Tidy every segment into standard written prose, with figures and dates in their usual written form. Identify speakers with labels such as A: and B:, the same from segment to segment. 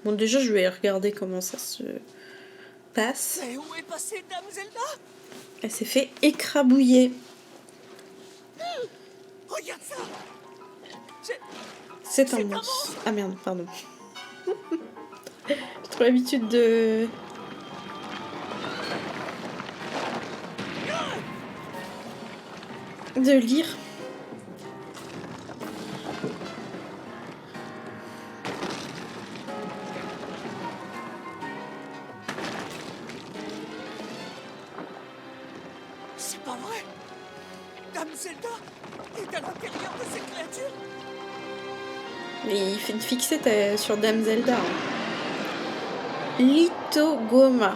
A: Bon, déjà, je vais regarder comment ça se passe.
B: Mais où est passée Dame Zelda?
A: Elle s'est fait écrabouiller.
B: Regarde ça.
A: C'est un monstre. Ah merde, pardon. J'ai trop l'habitude de lire.
B: C'est pas vrai. Dame Zelda est à l'intérieur de ces créatures.
A: Mais il fait une fixette sur Dame Zelda. Litogoma.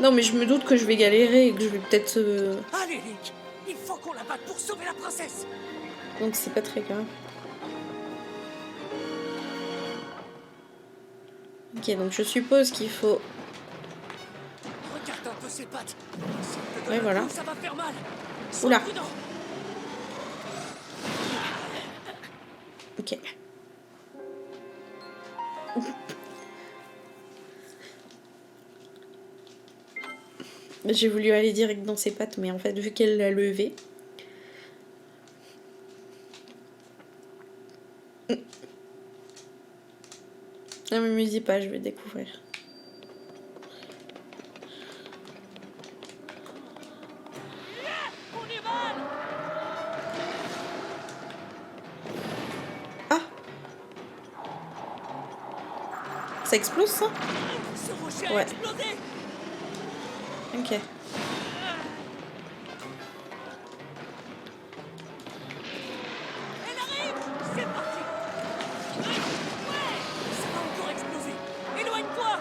A: Non mais je me doute que je vais galérer et que je vais peut-être...
B: Allez Link, il faut qu'on la batte pour sauver la princesse.
A: Donc c'est pas très grave. Ok, donc je suppose qu'il faut...
B: Regarde un peu ses pattes.
A: Ouais, voilà.
B: Ça va faire mal.
A: Oula. Ok. J'ai voulu aller direct dans ses pattes, mais en fait, vu qu'elle l'a levé... Ne m'amusez pas, je vais découvrir. Ah! Ça explose, ça?
B: Ce rocher
A: Ouais.
B: a explosé.
A: Ok.
B: Elle arrive. C'est parti. Ouais. Ça va encore exploser. Éloigne-toi.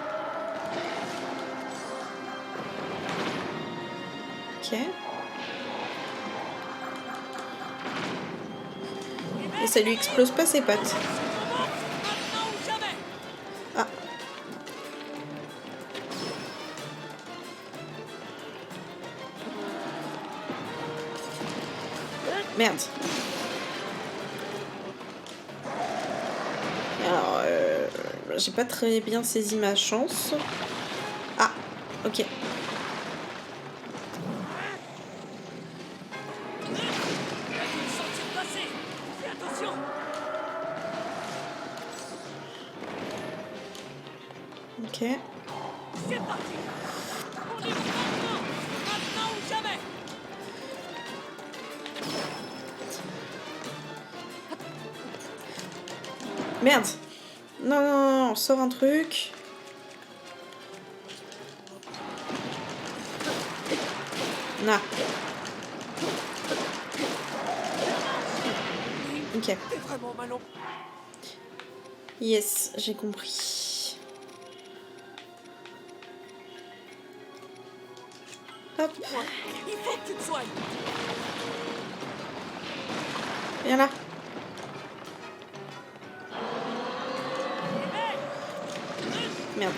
A: Ok. Et ça lui explose pas ses pattes.
B: Maintenant ou jamais.
A: Ah. Merde. Alors, j'ai pas très bien saisi ma chance. Ah, ok.
B: Fais attention.
A: Ok.
B: C'est parti. On y va maintenant. Maintenant ou jamais.
A: Merde. Non, non, non, on sort un truc. Là. Ok.
B: T'es vraiment malin.
A: Yes, j'ai compris. Hop.
B: Il faut que tu te soignes.
A: Viens là. Merde.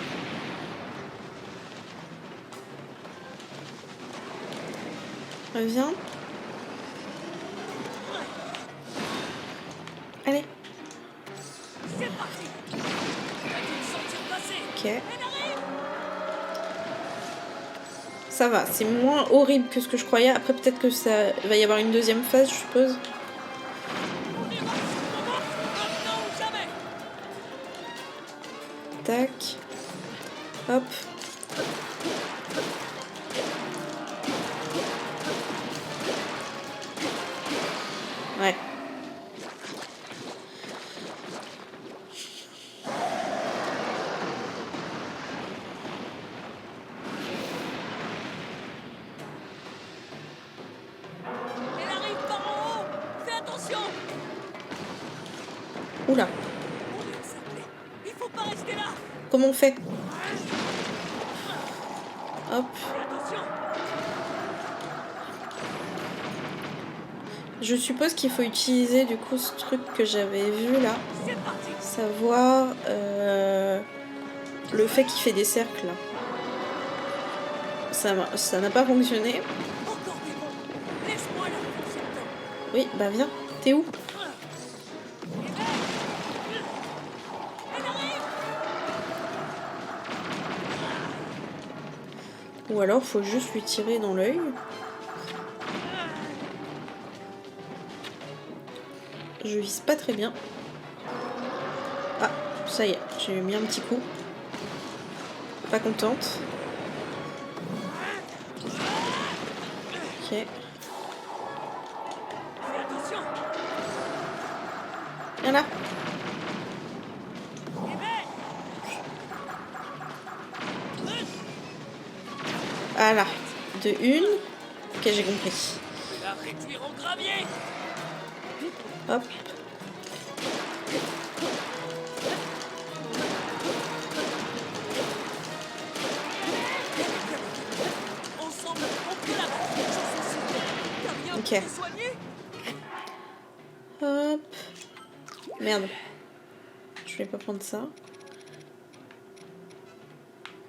A: Reviens. Allez.
B: C'est parti. Tu vas te sentir passer.
A: Ok.
B: Elle arrive.
A: Ça va, c'est moins horrible que ce que je croyais. Après, peut-être que ça va y avoir une deuxième phase, je suppose.
B: On y va. Maintenant ou jamais.
A: Tac. Hop. Ouais.
B: Elle arrive par en haut. Fais attention.
A: Oula.
B: On est encerclé. Il faut pas rester là.
A: Comment on fait? Hop.
B: Fais attention.
A: Je suppose qu'il faut utiliser du coup ce truc que j'avais vu là.
B: C'est parti.
A: Savoir le fait qu'il fait des cercles. Ça n'a pas fonctionné.
B: Encore des bons. Laisse-moi la foncer dedans.
A: Oui, bah viens. T'es où?
B: Elle arrive.
A: Ou alors faut juste lui tirer dans l'œil. Je vise pas très bien. Ah, ça y est, j'ai mis un petit coup. Pas contente. Ok.
B: Fais attention.
A: Viens là. Voilà. De une. Ok, j'ai compris.
B: La réduire en gravier.
A: Hop.
B: Ensemble, on peut la faire. Je suis sûr. T'as rien
A: Ok.
B: pour te soigner?
A: Hop. Merde. Je vais pas prendre ça.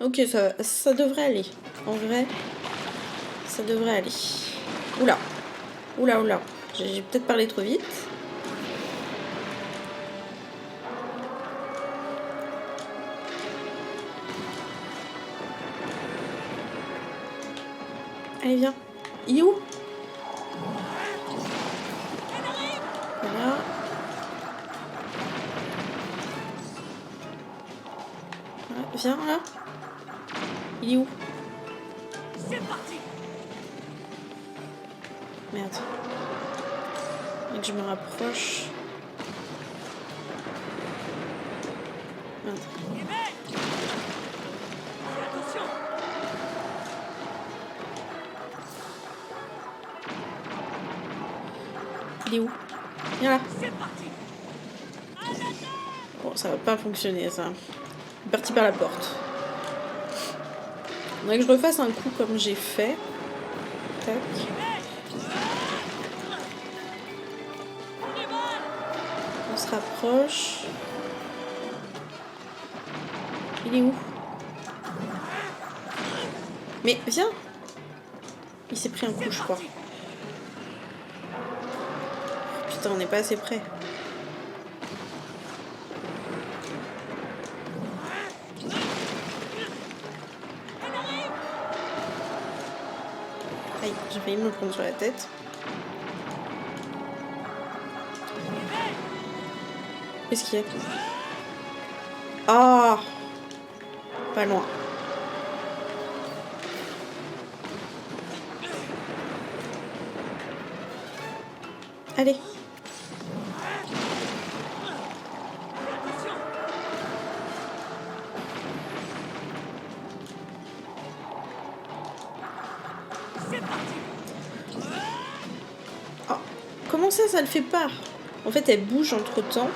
A: Ok, ça devrait aller. En vrai, ça devrait aller. Oula. Oula, oula. J'ai peut-être parlé trop vite. Allez, viens. Il est où? Voilà. Voilà. Viens là. Il est où?
B: C'est parti.
A: Merde. Et que je me rapproche. Merde.
B: Fais attention.
A: Il est où? Viens là.
B: C'est parti.
A: Bon, ça va pas fonctionner ça. Il est parti par la porte. Faudrait que je refasse un coup comme j'ai fait. Tac. On se rapproche. Il est où? Mais viens! Il s'est pris un coup, je crois. Putain, on n'est pas assez près. Aïe, j'ai failli me le prendre sur la tête. Qu'est-ce qu'il y a? Ah! Pas loin. Allez. Oh. Comment ça le fait pas? En fait, elle bouge entre-temps.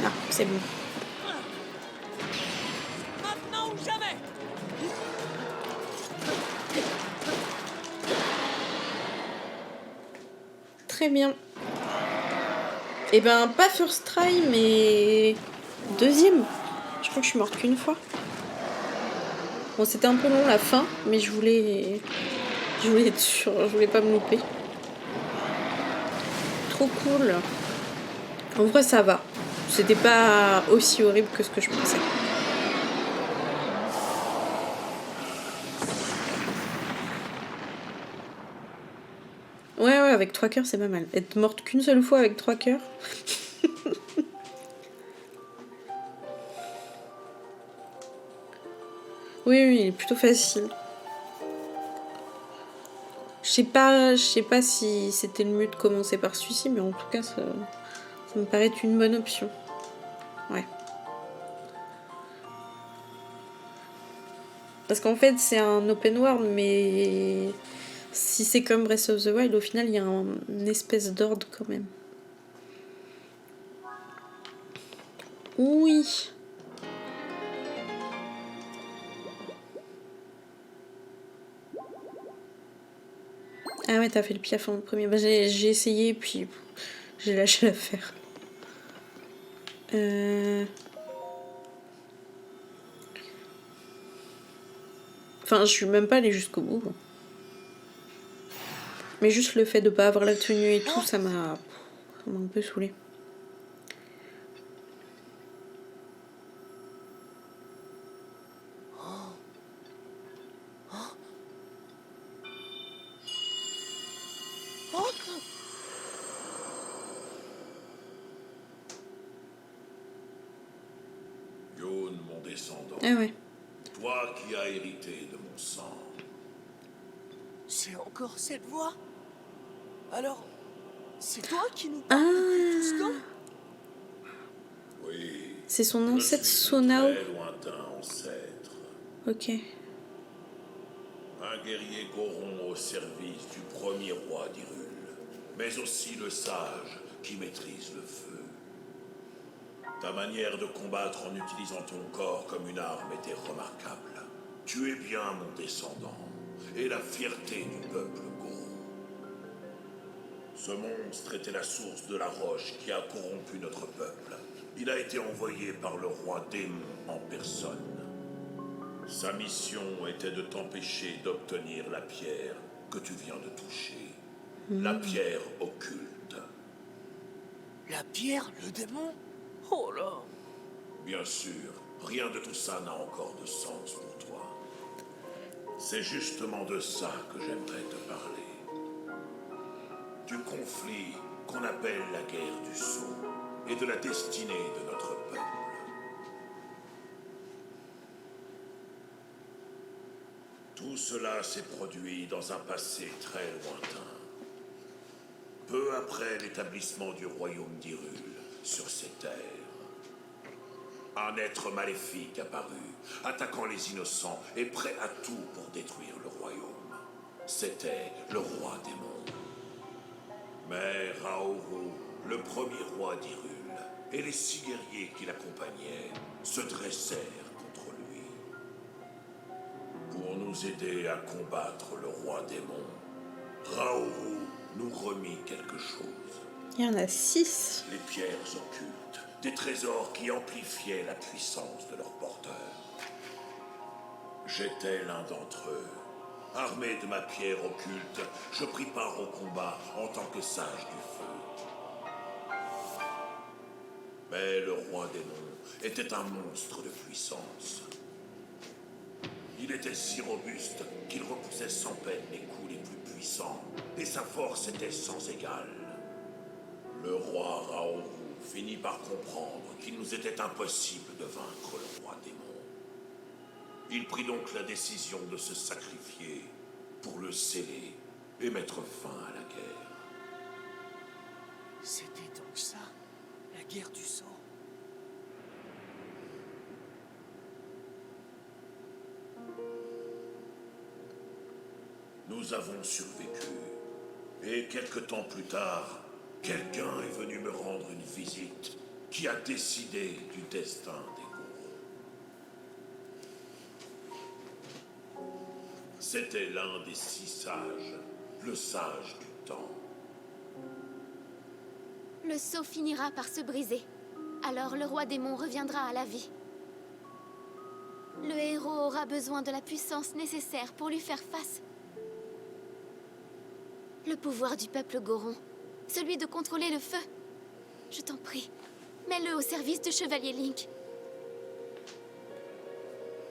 A: Ah, c'est bon.
B: Maintenant ou jamais.
A: Très bien. Et ben, pas first try, mais deuxième. Je crois que je suis morte qu'une fois. Bon, c'était un peu long la fin, mais je voulais être sûre, je voulais pas me louper. Trop cool. En vrai, ça va. C'était pas aussi horrible que ce que je pensais. Ouais, avec 3 cœurs, c'est pas mal. Être morte qu'une seule fois avec 3 cœurs. Oui, il est plutôt facile. Je sais pas si c'était le mieux de commencer par celui-ci, mais en tout cas, ça me paraît une bonne option. Ouais. Parce qu'en fait, c'est un open world, mais si c'est comme Breath of the Wild, au final, il y a une espèce d'ordre quand même. Oui. Ah ouais, t'as fait le piaf en premier. Bah, j'ai essayé, puis j'ai lâché l'affaire. Enfin, je suis même pas allée jusqu'au bout. Mais juste le fait de pas avoir la tenue et tout, ça m'a un peu saoulée.
C: Yone, mon descendant,
A: Ah ouais.
C: toi qui as hérité de mon sang,
B: C'est encore cette voix? Alors, c'est toi qui nous
A: Ah,
B: parles depuis tout ce temps?
C: oui,
A: c'est son
C: je
A: ancêtre
C: suis
A: Sonao.
C: un très lointain ancêtre.
A: Ok.
C: Un guerrier Goron au service du premier roi d'Hyrule, mais aussi le sage qui maîtrise le feu. Ta manière de combattre en utilisant ton corps comme une arme était remarquable. Tu es bien mon descendant, et la fierté du peuple Goron. Ce monstre était la source de la roche qui a corrompu notre peuple. Il a été envoyé par le roi démon en personne. Sa mission était de t'empêcher d'obtenir la pierre que tu viens de toucher. La pierre occulte.
B: La pierre, le démon? Oh là!
C: Bien sûr, rien de tout ça n'a encore de sens pour toi. C'est justement de ça que j'aimerais te parler. Du conflit qu'on appelle la guerre du Sceau et de la destinée de notre peuple. Tout cela s'est produit dans un passé très lointain. Peu après l'établissement du royaume d'Hyrule sur ces terres. Un être maléfique apparut, attaquant les innocents et prêt à tout pour détruire le royaume. C'était le roi démon. Mais Raoru, le premier roi d'Hyrule, et les 6 guerriers qui l'accompagnaient se dressèrent contre lui. Pour nous aider à combattre le roi démon, Raoru nous remit quelque chose.
A: Il y en a 6.
C: Les pierres occultes, des trésors qui amplifiaient la puissance de leur porteur. J'étais l'un d'entre eux. Armé de ma pierre occulte, je pris part au combat en tant que sage du feu. Mais le roi démon était un monstre de puissance. Il était si robuste qu'il repoussait sans peine les coups les plus puissants, et sa force était sans égale. Le roi Raoru finit par comprendre qu'il nous était impossible de vaincre le roi démon. Il prit donc la décision de se sacrifier pour le sceller et mettre fin à la guerre.
B: C'était donc ça, la guerre du sang.
C: Nous avons survécu. Et quelque temps plus tard, quelqu'un est venu me rendre une visite qui a décidé du destin des Goron. C'était l'un des 6 sages, le sage du temps.
D: Le sceau finira par se briser. Alors le roi démon reviendra à la vie. Le héros aura besoin de la puissance nécessaire pour lui faire face. Le pouvoir du peuple Goron, celui de contrôler le feu. Je t'en prie, mets-le au service du chevalier Link.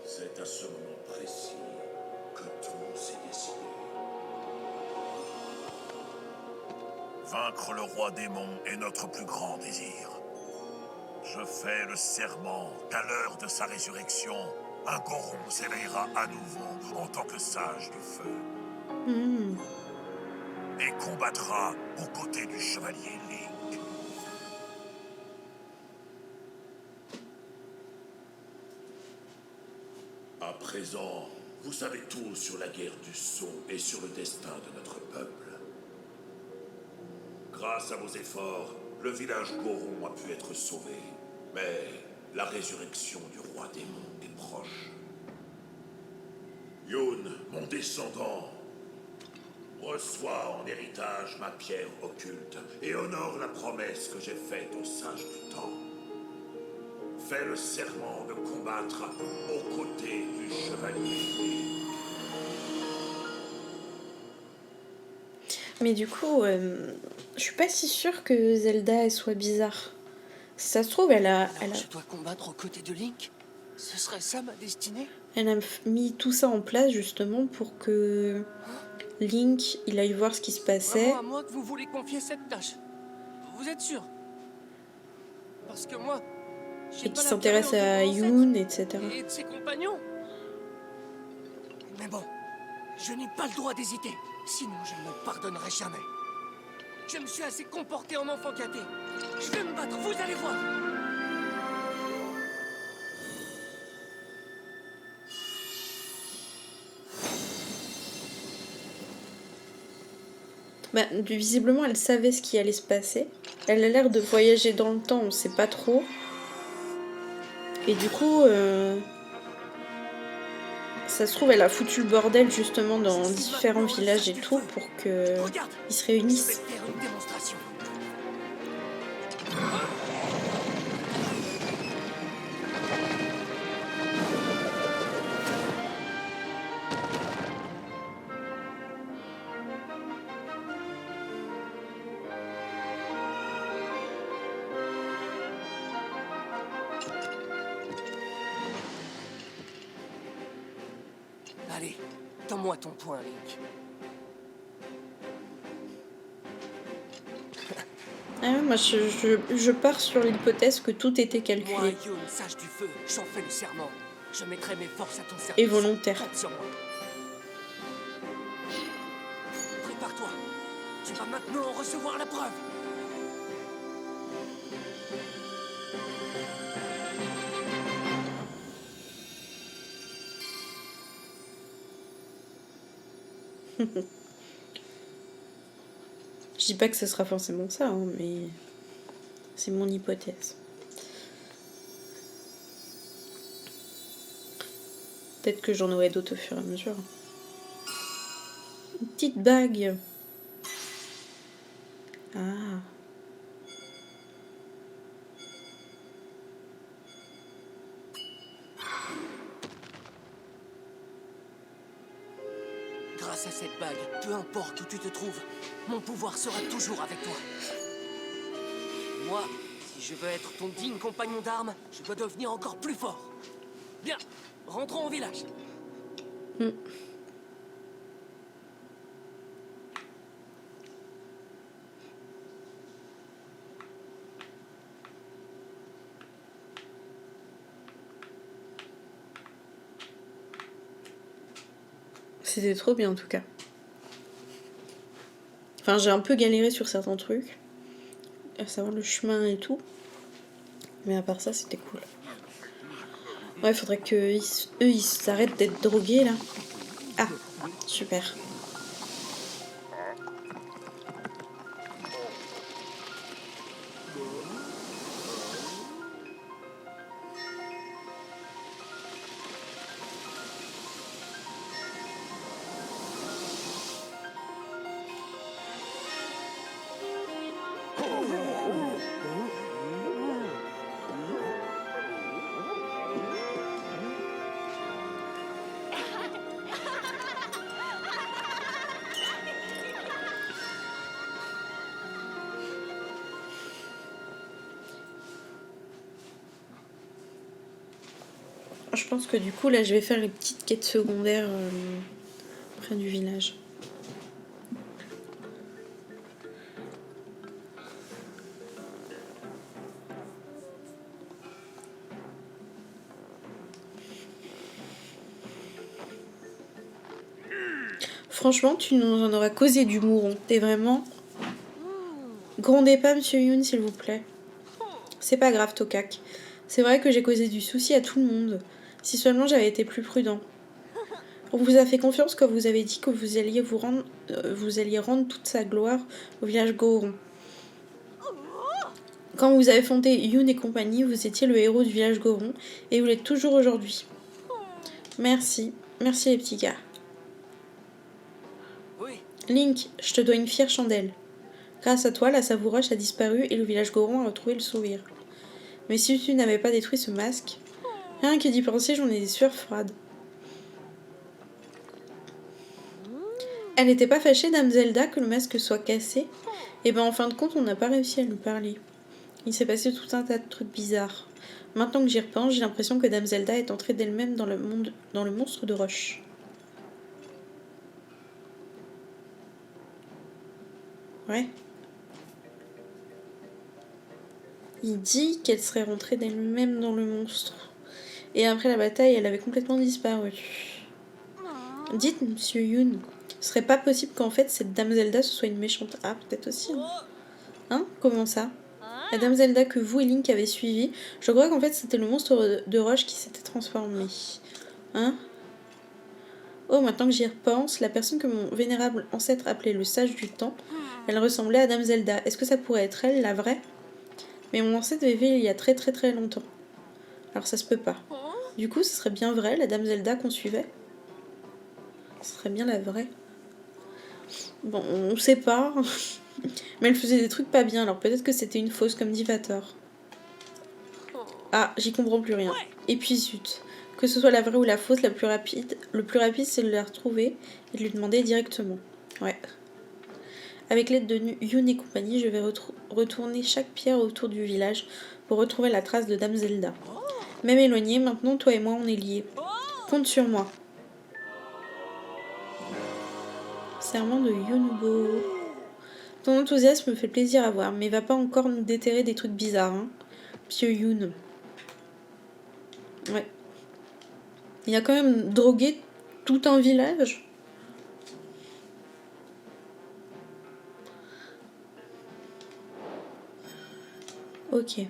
C: C'est à ce moment précis que tout s'est décidé. Vaincre le roi démon est notre plus grand désir. Je fais le serment qu'à l'heure de sa résurrection, un Goron s'éveillera à nouveau en tant que sage du feu. Et combattra aux côtés du chevalier Link. À présent, vous savez tout sur la guerre du Sceau et sur le destin de notre peuple. Grâce à vos efforts, le village Goron a pu être sauvé. Mais la résurrection du roi démon est proche. Yone, mon descendant, reçois en héritage ma pierre occulte et honore la promesse que j'ai faite au sage du temps. Fais le serment de combattre aux côtés du chevalier.
A: Mais du coup, je suis pas si sûre que Zelda elle soit bizarre. Si ça se trouve,
B: Alors, je dois combattre aux côtés de Link? Ce serait ça ma destinée?
A: elle a mis tout ça en place justement pour que Link il aille voir ce qui se passait.
B: Vraiment à moi que vous voulez confier cette tâche? Vous êtes sûr? Parce que moi, j'ai
A: Et
B: pas
A: qui
B: la
A: s'intéresse
B: carrure
A: à
B: de mon
A: Yoon,
B: ancêtre
A: etc.
B: et de ses compagnons. Mais bon, je n'ai pas le droit d'hésiter. Sinon, je ne me pardonnerai jamais. Je me suis assez comporté en enfant gâté. Je vais me battre, vous allez voir.
A: Bah, visiblement, elle savait ce qui allait se passer. Elle a l'air de voyager dans le temps, on sait pas trop. Et du coup, ça se trouve, elle a foutu le bordel justement dans différents villages et tout pour que
B: Regarde,
A: ils se
B: je vais
A: réunissent.
B: faire une démonstration. Allez, donne-moi ton point, Link.
A: Ah ouais, moi, je pars sur l'hypothèse que tout était
B: Moi,
A: calculé
B: Yoon, sage du feu, j'en fais le serment. Je mettrai mes forces à ton service.
A: et volontaire.
B: Compte sur moi. Prépare-toi. Tu vas maintenant en recevoir la preuve.
A: Je dis pas que ce sera forcément ça, hein, mais c'est mon hypothèse. Peut-être que j'en aurai d'autres au fur et à mesure. Une petite bague. Ah.
B: Grâce à cette bague, peu importe où tu te trouves, mon pouvoir sera toujours avec toi. Moi, si je veux être ton digne compagnon d'armes, je dois devenir encore plus fort. Bien, rentrons au village.
A: C'était trop bien en tout cas. Enfin, j'ai un peu galéré sur certains trucs, à savoir le chemin et tout. Mais à part ça, c'était cool. Ouais, faudrait que eux, ils s'arrêtent d'être drogués là. Ah, super. Je pense que du coup, là, je vais faire les petites quêtes secondaires près du village. Franchement, tu nous en auras causé du mouron. T'es vraiment... Grondez pas, monsieur Yoon, s'il vous plaît. C'est pas grave, Tokak. C'est vrai que j'ai causé du souci à tout le monde. Si seulement j'avais été plus prudent. On vous a fait confiance quand vous avez dit que vous alliez rendre toute sa gloire au village Goron. Quand vous avez fondé Yoon et compagnie, vous étiez le héros du village Goron et vous l'êtes toujours aujourd'hui. Merci. Merci les petits gars.
B: Oui,
A: Link, je te dois une fière chandelle. Grâce à toi, la Savouroche a disparu et le village Goron a retrouvé le sourire. Mais si tu n'avais pas détruit ce masque, rien que d'y penser, j'en ai des sueurs froides. Elle n'était pas fâchée, Dame Zelda, que le masque soit cassé? Et ben en fin de compte, on n'a pas réussi à lui parler. Il s'est passé tout un tas de trucs bizarres. Maintenant que j'y repense, j'ai l'impression que Dame Zelda est entrée d'elle-même dans le monstre de roche. Ouais. Il dit qu'elle serait rentrée d'elle-même dans le monstre. Et après la bataille, elle avait complètement disparu. Dites, Monsieur Yoon, ce serait pas possible qu'en fait cette Dame Zelda ce soit une méchante. Ah, peut-être aussi. Hein? Comment ça? La Dame Zelda que vous et Link avez suivie, je crois qu'en fait c'était le monstre de roche qui s'était transformé. Hein? Oh, maintenant que j'y repense, la personne que mon vénérable ancêtre appelait le sage du temps, elle ressemblait à Dame Zelda. Est-ce que ça pourrait être elle, la vraie? Mais mon ancêtre vivait il y a très très très longtemps. Alors ça se peut pas. Du coup, ce serait bien vrai, la Dame Zelda qu'on suivait? Ce serait bien la vraie. Bon, on sait pas. Mais elle faisait des trucs pas bien, alors peut-être que c'était une fausse comme dit Vator. Ah, j'y comprends plus rien. Et puis zut. Que ce soit la vraie ou la fausse, le plus rapide c'est de la retrouver et de lui demander directement. Ouais. Avec l'aide de Yoon et compagnie, je vais retourner chaque pierre autour du village pour retrouver la trace de Dame Zelda. Même éloignée, maintenant toi et moi on est liés. Compte sur moi. Serment de Yonubo. Ton enthousiasme me fait plaisir à voir, mais va pas encore nous déterrer des trucs bizarres, hein. Monsieur Yoon. Ouais. Il a quand même drogué tout un village. Ok.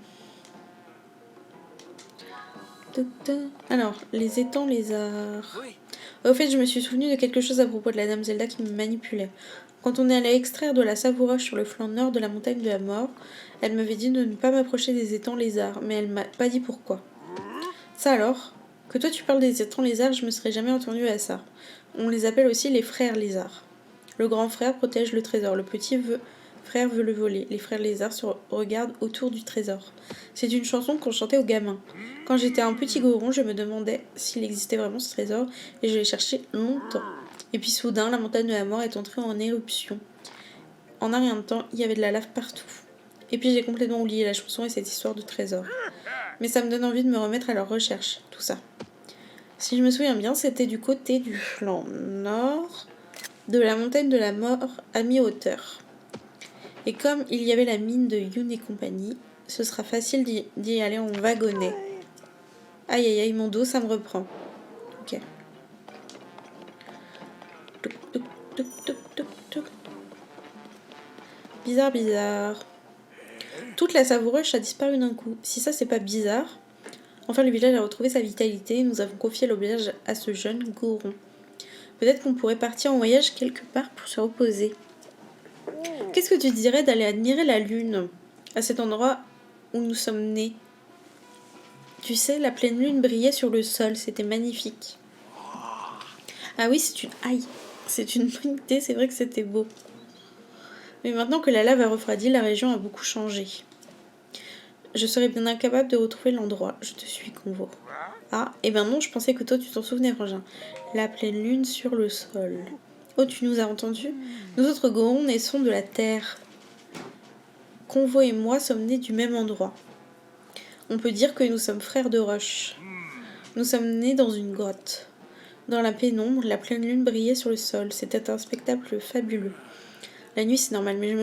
A: Alors, les étangs lézards.
B: Oui.
A: Au fait, je me suis souvenu de quelque chose à propos de la Dame Zelda qui me manipulait. Quand on est allé extraire de la savoureuse sur le flanc nord de la montagne de la mort, elle m'avait dit de ne pas m'approcher des étangs lézards, mais elle m'a pas dit pourquoi. Ça alors? Que toi tu parles des étangs lézards, je me serais jamais entendu à ça. On les appelle aussi les frères lézards. Le grand frère protège le trésor, le petit frère veut le voler. Les frères lézards se regardent autour du trésor. C'est une chanson qu'on chantait aux gamins. Quand j'étais un petit goron, je me demandais s'il existait vraiment ce trésor et je l'ai cherché longtemps. Et puis soudain, la montagne de la mort est entrée en éruption. En un rien de temps, il y avait de la lave partout. Et puis j'ai complètement oublié la chanson et cette histoire de trésor. Mais ça me donne envie de me remettre à leur recherche, tout ça. Si je me souviens bien, c'était du côté du flanc nord de la montagne de la mort à mi-hauteur. Et comme il y avait la mine de Yoon et compagnie, ce sera facile d'y aller en wagonnet. Aïe aïe aïe, mon dos, ça me reprend. Ok. Bizarre, bizarre. Toute la savoureuse a disparu d'un coup. Si ça, c'est pas bizarre. Enfin, le village a retrouvé sa vitalité et nous avons confié l'auberge à ce jeune goron. Peut-être qu'on pourrait partir en voyage quelque part pour se reposer. Qu'est-ce que tu dirais d'aller admirer la lune à cet endroit où nous sommes nés? Tu sais, la pleine lune brillait sur le sol, c'était magnifique. Ah oui, c'est une bonne idée, c'est vrai que c'était beau. Mais maintenant que la lave a refroidi, la région a beaucoup changé. Je serais bien incapable de retrouver l'endroit. Je te suis, Convo. Ah, eh ben non, je pensais que toi tu t'en souvenais, Frangin. La pleine lune sur le sol. Oh, tu nous as entendus? Nous autres gorons naissons de la terre. Convo et moi sommes nés du même endroit. On peut dire que nous sommes frères de roche. Nous sommes nés dans une grotte. Dans la pénombre, la pleine lune brillait sur le sol. C'était un spectacle fabuleux. La nuit, c'est normal, mais je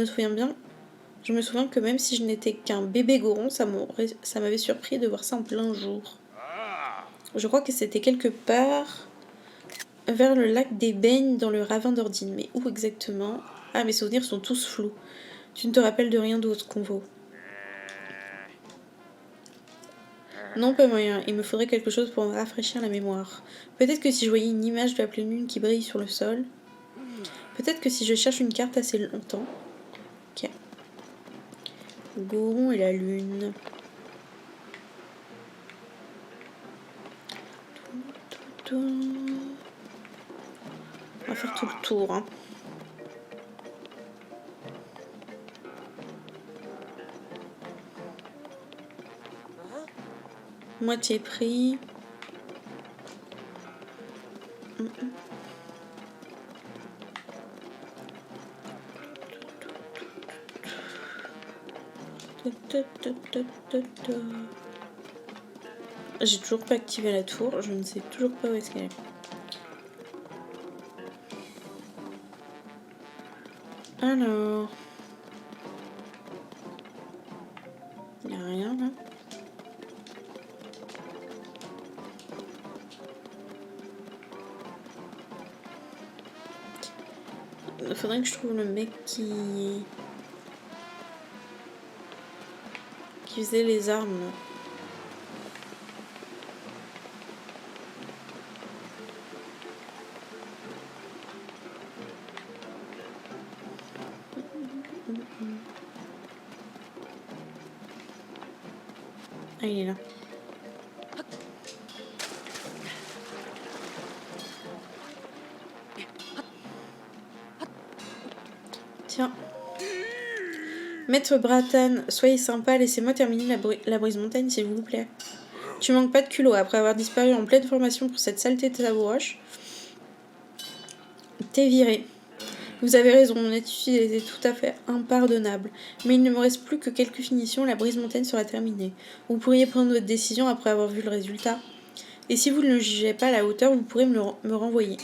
A: me souviens que même si je n'étais qu'un bébé goron, ça m'avait surpris de voir ça en plein jour. Je crois que c'était quelque part vers le lac des Baignes dans le ravin d'Ordine. Mais où exactement? Ah, mes souvenirs sont tous flous. Tu ne te rappelles de rien d'autre, Convo? Non, pas moyen. Il me faudrait quelque chose pour me rafraîchir la mémoire. Peut-être que si je voyais une image de la pleine lune qui brille sur le sol. Peut-être que si je cherche une carte assez longtemps. Ok. Goron et la lune. On va faire tout le tour, hein. Moitié prix. J'ai toujours pas activé la tour, je ne sais toujours pas où est-ce qu'elle est. Alors... Il n'y a rien là. Il faudrait que je trouve le mec qui faisait les armes là. Ah, il est là. Tiens. Maître Bratan, soyez sympa, laissez-moi terminer la brise-montagne, s'il vous plaît. Tu manques pas de culot. Après avoir disparu en pleine formation pour cette saleté de sabouroche, t'es viré. Vous avez raison, mon attitude était tout à fait impardonnable. Mais il ne me reste plus que quelques finitions, la brise-montagne sera terminée. Vous pourriez prendre votre décision après avoir vu le résultat. Et si vous ne le jugez pas à la hauteur, vous pourrez me renvoyer.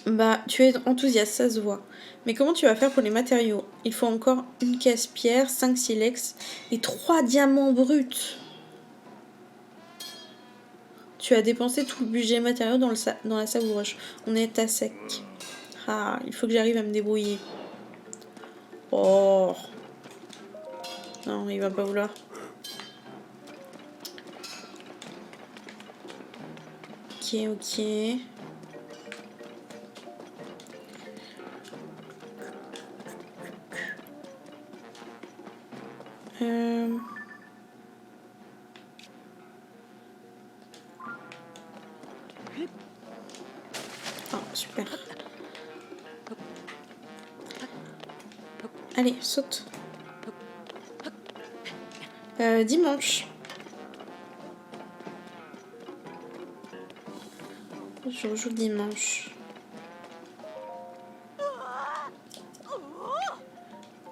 A: Bah, tu es enthousiaste, ça se voit. Mais comment tu vas faire pour les matériaux? Il faut encore une casse-pierre, 5 silex et 3 diamants bruts. Tu as dépensé tout le budget matériaux dans la sabouroche. On est à sec. Ah, il faut que j'arrive à me débrouiller. Oh. Non, il va pas vouloir. Ok, ok. Oh, super. Allez, saute. Dimanche. Je rejoue dimanche.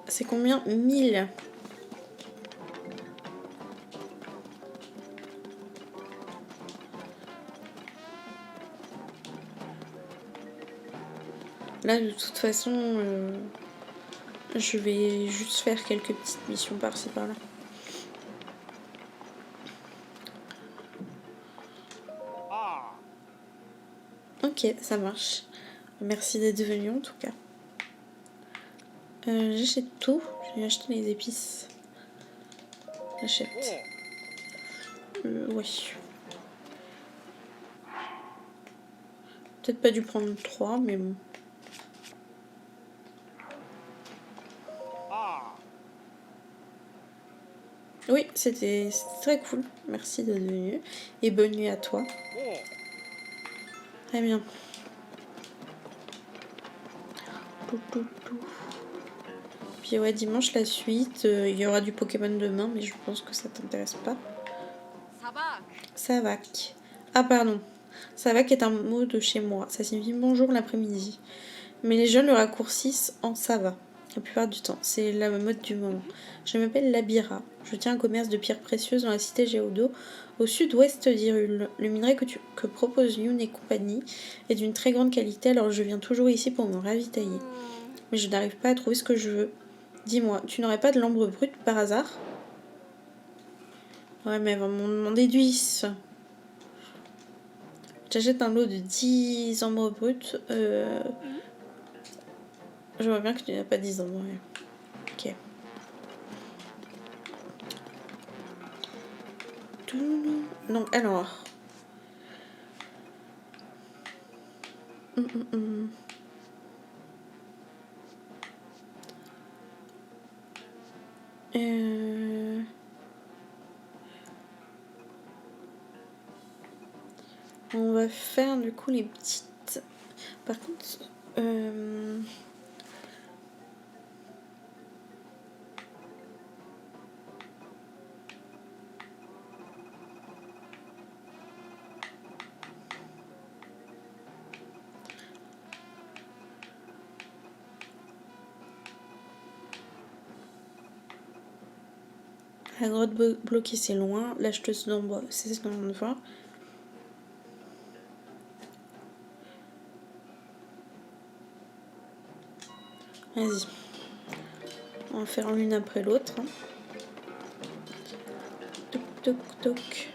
A: C'est combien? 1000. Là, de toute façon, je vais juste faire quelques petites missions par-ci par-là. Ok, ça marche. Merci d'être venu en tout cas. J'achète tout. J'ai acheté les épices. J'achète. Oui. Peut-être pas dû prendre 3, mais bon. Oui, c'était très cool. Merci d'être venu. Et bonne nuit à toi. Très bien. Puis ouais, dimanche la suite. Il y aura du Pokémon demain, mais je pense que ça t'intéresse pas. Savak. Ah pardon. Savak est un mot de chez moi. Ça signifie bonjour l'après-midi. Mais les jeunes le raccourcissent en Sava. La plupart du temps. C'est la mode du moment. Je m'appelle Labira. Je tiens un commerce de pierres précieuses dans la cité Géodo, au sud-ouest d'Hyrule. Le minerai que propose Yoon et compagnie est d'une très grande qualité, alors je viens toujours ici pour me ravitailler. Mais je n'arrive pas à trouver ce que je veux. Dis-moi, tu n'aurais pas de l'ambre brut par hasard? Ouais, mais elle va m'en demander 10. J'achète un lot de 10 ambres bruts. Je vois bien que tu n'as pas 10 ambres. Ok. Donc, alors. On va faire du coup les petites. Par contre, La grotte bloquée, c'est loin. L'acheteuse d'ombre, c'est ce qu'on vient de voir. Vas-y. On va faire l'une après l'autre. Hein. Toc, toc, toc.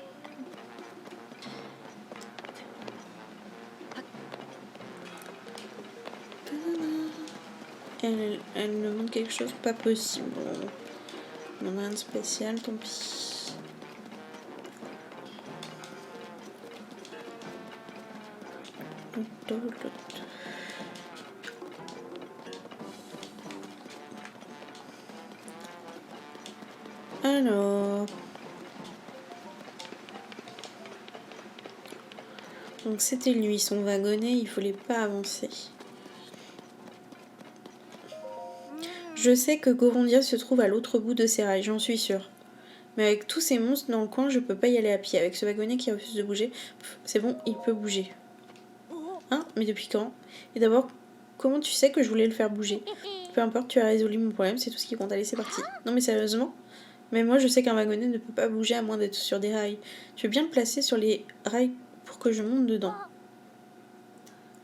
A: Elle me demande quelque chose, pas possible. On en a rien de spécial, tant pis. Alors... Donc c'était lui, son wagonnet, il voulait pas avancer. Je sais que Gorondia se trouve à l'autre bout de ces rails, j'en suis sûre. Mais avec tous ces monstres dans le coin, je peux pas y aller à pied. Avec ce wagonnet qui refuse de bouger, c'est bon, il peut bouger. Hein? Mais depuis quand? Et d'abord, comment tu sais que je voulais le faire bouger? Peu importe, tu as résolu mon problème, c'est tout ce qui compte. Allez, c'est parti. Non mais sérieusement? Mais moi, je sais qu'un wagonnet ne peut pas bouger à moins d'être sur des rails. Tu veux bien me placer sur les rails pour que je monte dedans?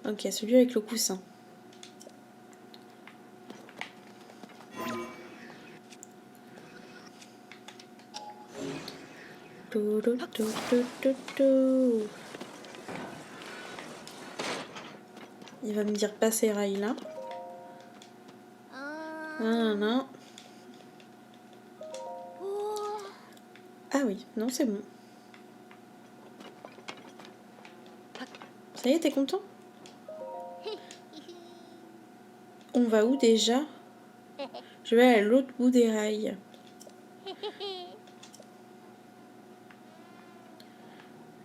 A: Ok, celui avec le coussin. Il va me dire pas ces rails là. Non. Ah oui, non c'est bon. Ça y est, t'es content? On va où déjà? Je vais à l'autre bout des rails.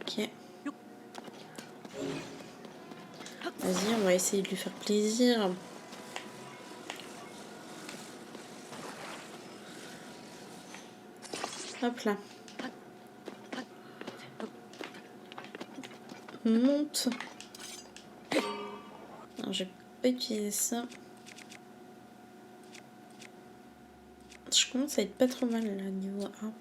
A: Ok. Vas-y, on va essayer de lui faire plaisir. Hop là. Monte. Non, je vais pas utiliser ça. Je commence à être pas trop mal là, niveau 1.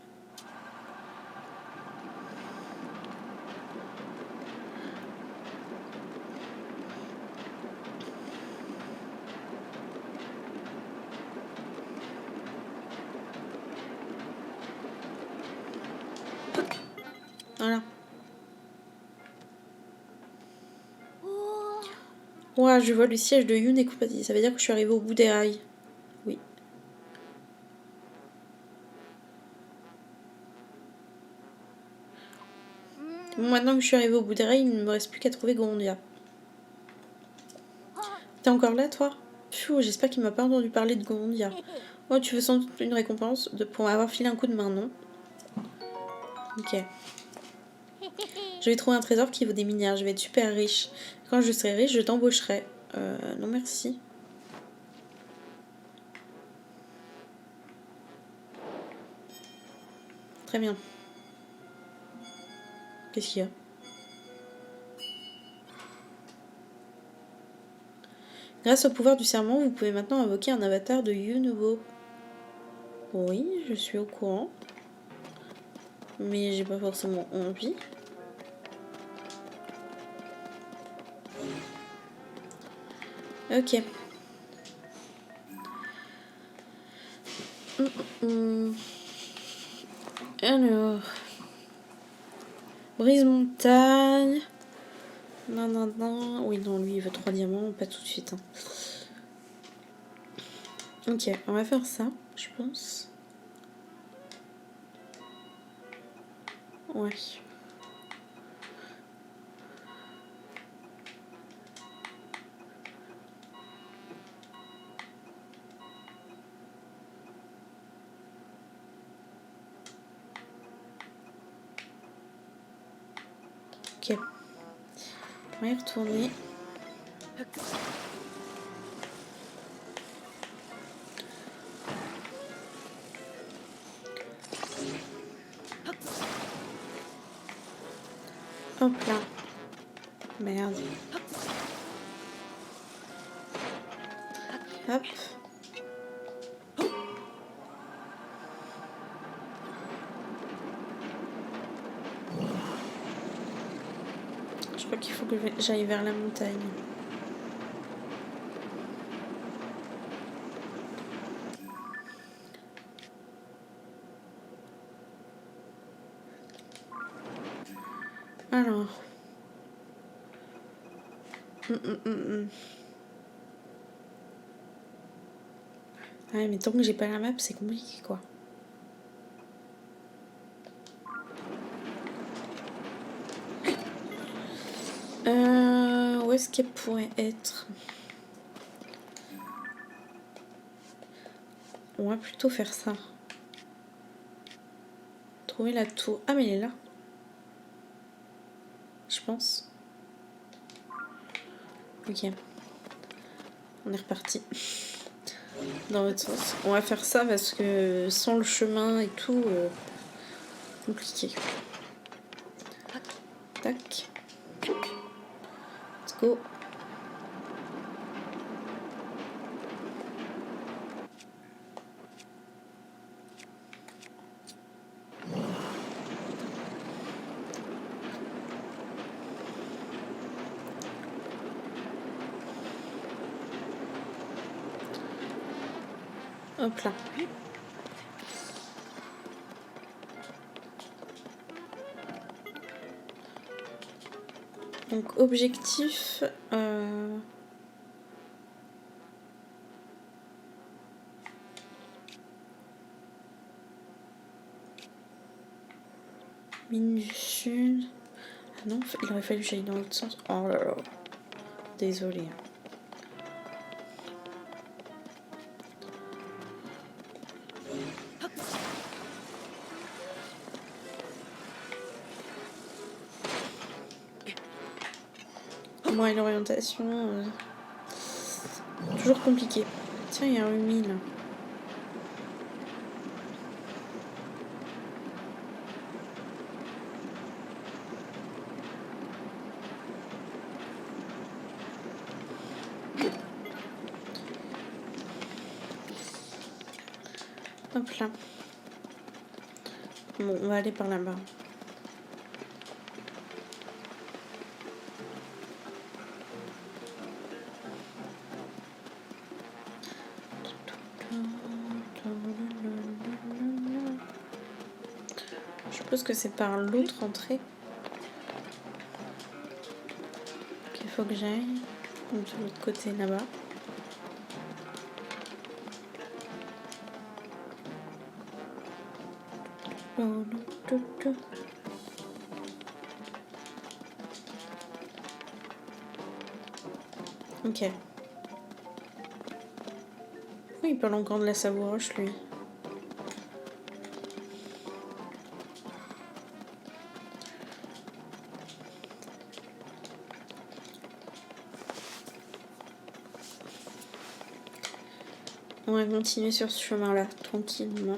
A: Voilà. Ouah, je vois le siège de Yoon et compagnie. Ça veut dire que je suis arrivée au bout des rails. Oui. Bon, maintenant que je suis arrivée au bout des rails, il ne me reste plus qu'à trouver Gorondia. T'es encore là, toi? Pfiou, j'espère qu'il m'a pas entendu parler de Gorondia. Oh, tu veux sans doute une récompense pour m'avoir filé un coup de main, non? Ok. Je vais trouver un trésor qui vaut des milliards. Je vais être super riche. Quand je serai riche, je t'embaucherai. Non merci. Très bien. Qu'est-ce qu'il y a? Grâce au pouvoir du serment, vous pouvez maintenant invoquer un avatar de You nouveau. Oui, je suis au courant. Mais j'ai pas forcément envie. Ok. Alors. Brise montagne. Non. Oui, non, lui, il veut 3 diamants. Pas tout de suite. Hein. Ok, on va faire ça, je pense. Ouais. Ok. On va y retourner. Hop là. Merde. Hop. Donc il faut que j'aille vers la montagne. Alors. Ouais, mais tant que j'ai pas la map, c'est compliqué quoi. Où est-ce qu'elle pourrait être? On va plutôt faire ça. Trouver la tour. Ah, mais elle est là. Je pense. Ok. On est reparti. Dans l'autre sens. On va faire ça parce que sans le chemin et tout, compliqué. Tac. Let's go. Hop là. Donc objectif mine du sud. Ah non, il aurait fallu que j'aille dans l'autre sens. Oh là là. Désolée. Moi et l'orientation, toujours compliqué. Tiens, il y a une mine. Hop là. Bon, on va aller par là-bas. Je suppose que c'est par l'autre entrée qu'il faut que j'aille. Donc de l'autre côté là-bas. Ok. Oui, il parle encore de la savouroche, lui. On va continuer sur ce chemin-là, tranquillement.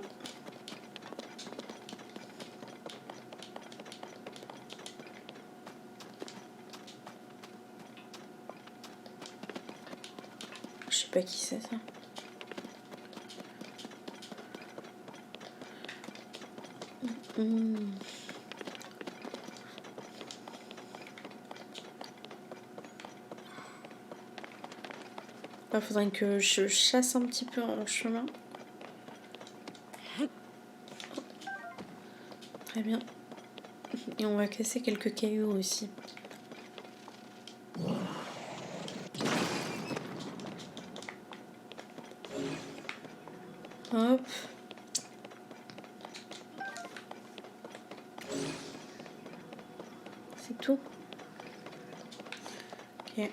A: Je sais pas qui c'est, ça. Il faudrait que je chasse un petit peu en chemin. Très bien. Et on va casser quelques cailloux aussi. Hop. C'est tout. Ok.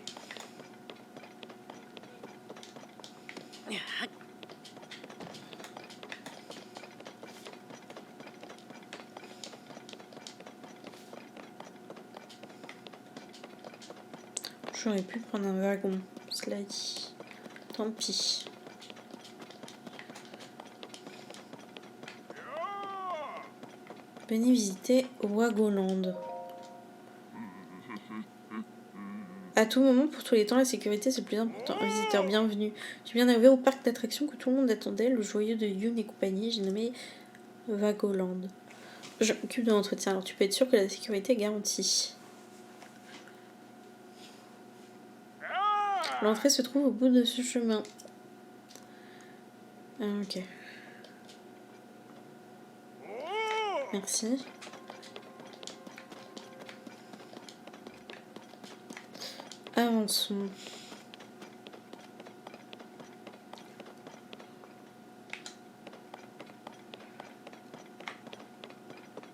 A: J'aurais pu prendre un wagon, cela dit. Tant pis. Venez visiter Wagoland. À tout moment, pour tous les temps, la sécurité c'est le plus important. Un visiteur bienvenu. Je suis bien arrivé au parc d'attractions que tout le monde attendait, le joyeux de Yoon et compagnie. J'ai nommé Wagoland. Je m'occupe de l'entretien, alors tu peux être sûr que la sécurité est garantie. L'entrée se trouve au bout de ce chemin. Ah, ok. Merci. Avançons.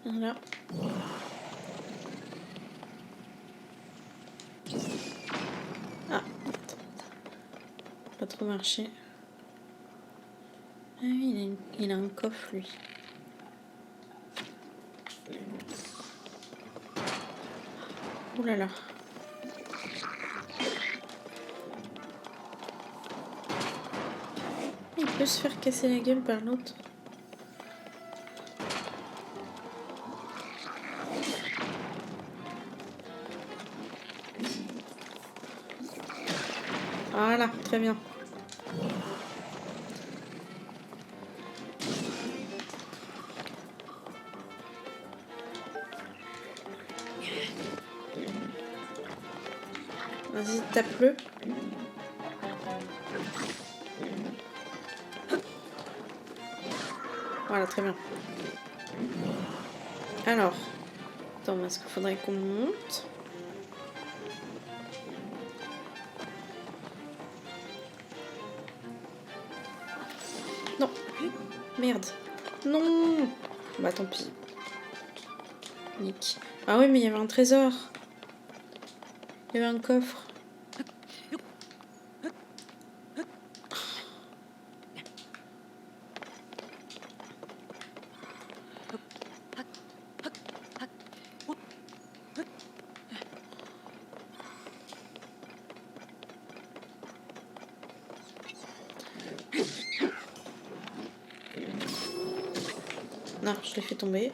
A: Voilà. Ah, pas trop marché. Ah oui, il a un coffre, lui. Ouh là là. Il peut se faire casser la gueule par l'autre. Voilà, très bien. Vas-y, tape-le. Voilà, très bien. Alors, attends, est-ce qu'il faudrait qu'on monte? Non. Merde. Non. Bah tant pis. Nick. Ah oui, mais il y avait un trésor. Il y avait un coffre. Non, je l'ai fait tomber.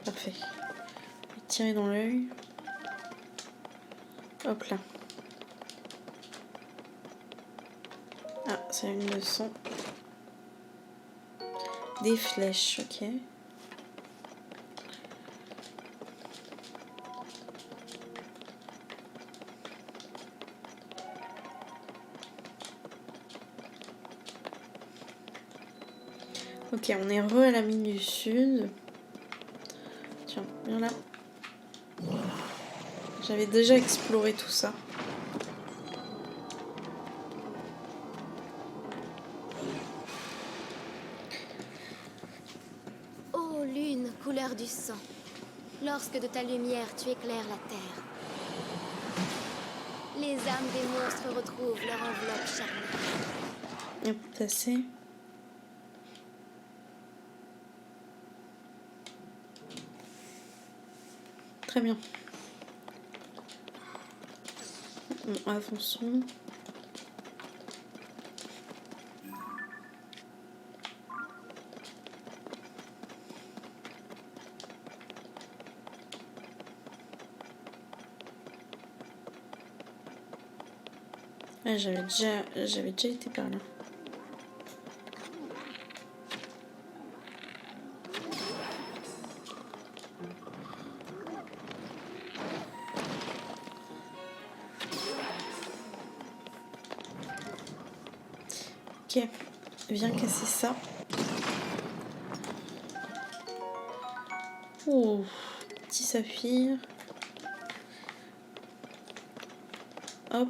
A: Parfait. Je vais tirer dans l'œil. Hop là. Ah, c'est une leçon. Des flèches, ok. Ok, on est re à la mine du sud. Tiens, viens là. J'avais déjà exploré tout ça.
D: Ô lune, couleur du sang, lorsque de ta lumière tu éclaires la terre, les âmes des monstres retrouvent leur enveloppe charnelle.
A: Hop, tasser. Très bien. Bon, avançons. Ah, j'avais déjà été par là. Ok, viens casser ça. Oh, petit saphir. Hop.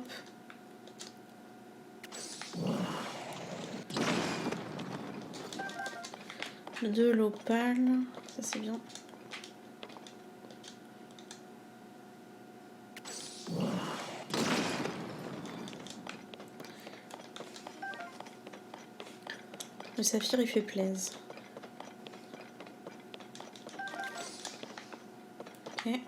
A: De l'opale, ça c'est bien. Le saphir il fait plaisir. Ok.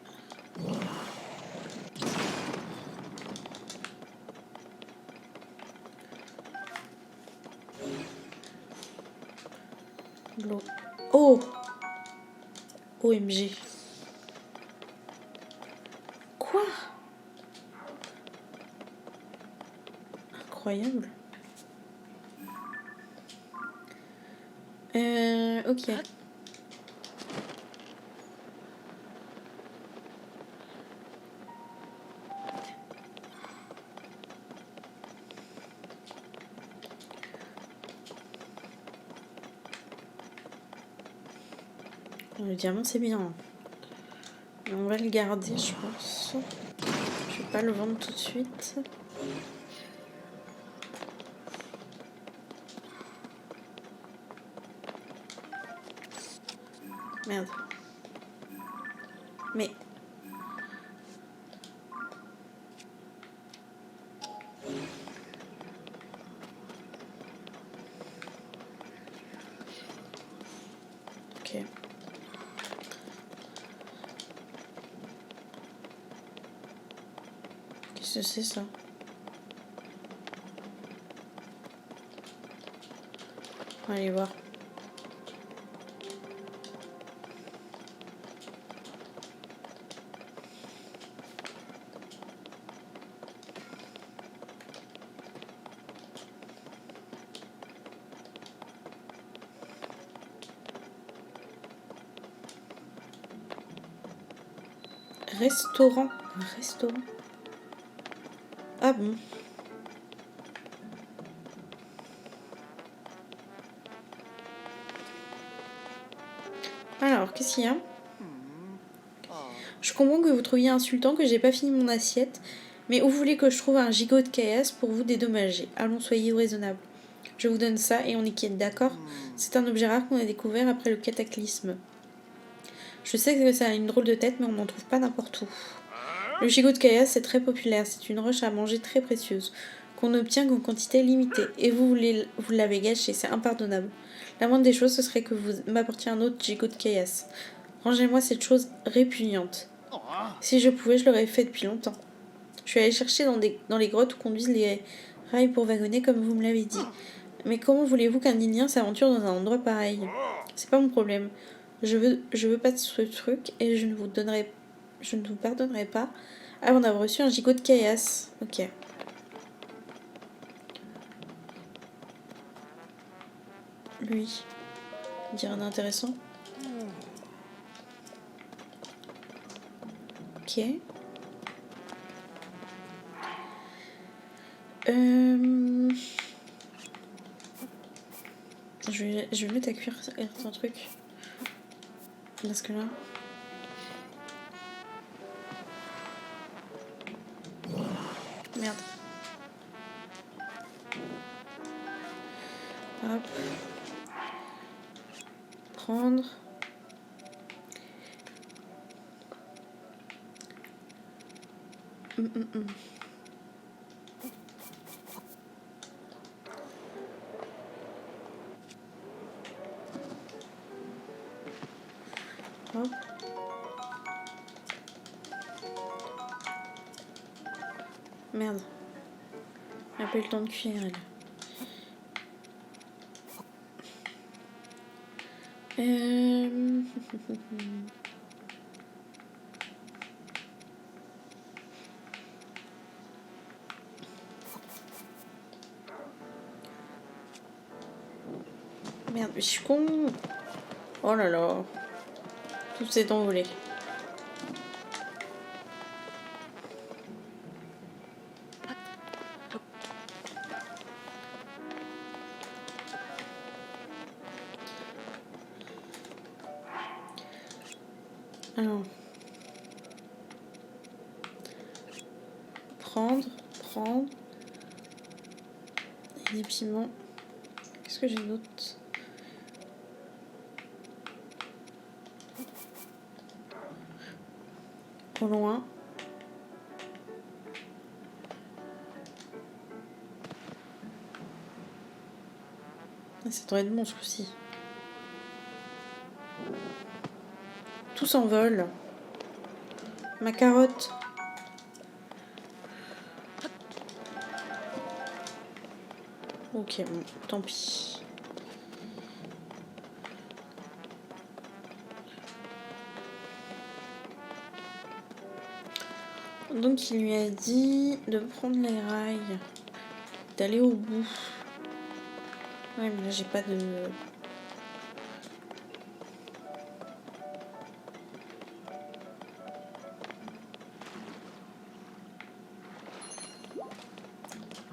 A: L'eau. Oh! OMG. Quoi? Incroyable. Ok. Le diamant, c'est bien. Mais on va le garder, je pense. Je vais pas le vendre tout de suite. Merde. Mais... Ok. Qu'est-ce que c'est ça? On va aller voir. Restaurant. Un restaurant. Ah bon. Alors, qu'est-ce qu'il y a? Je comprends que vous trouviez insultant que j'ai pas fini mon assiette, mais où voulez que je trouve un gigot de caillasse pour vous dédommager? Allons, soyez raisonnable. Je vous donne ça et on est quitte, d'accord? C'est un objet rare qu'on a découvert après le cataclysme. Je sais que ça a une drôle de tête, mais on n'en trouve pas n'importe où. Le gigot de caillasse est très populaire, c'est une roche à manger très précieuse, qu'on n'obtient qu'en quantité limitée, et vous l'avez gâché, c'est impardonnable. La moindre des choses, ce serait que vous m'apportiez un autre gigot de caillasse. Rangez-moi cette chose répugnante. Si je pouvais, je l'aurais fait depuis longtemps. Je suis allée chercher dans les grottes où conduisent les rails pour wagonner, comme vous me l'avez dit. Mais comment voulez-vous qu'un Indien s'aventure dans un endroit pareil? C'est pas mon problème. Je veux pas de ce truc et je ne vous pardonnerai pas avant d'avoir reçu un gigot de caillasse. Ok. Lui. Il dit rien d'intéressant. Ok. Je vais mettre à cuire ton truc. Parce que là... Merde. Hop. Prendre. Hop. Merde. Elle n'a pas eu le temps de cuire, elle. Merde, je suis con. Oh là là. Tout s'est envolé. Alors. Prendre. Et des piments. Qu'est-ce que j'ai d'autre? Au loin. Ah, ça devrait être bon ce coup-ci. Tout s'envole. Ma carotte. Ok, bon, tant pis. Donc il lui a dit de prendre les rails, d'aller au bout. Ouais, mais là j'ai pas de...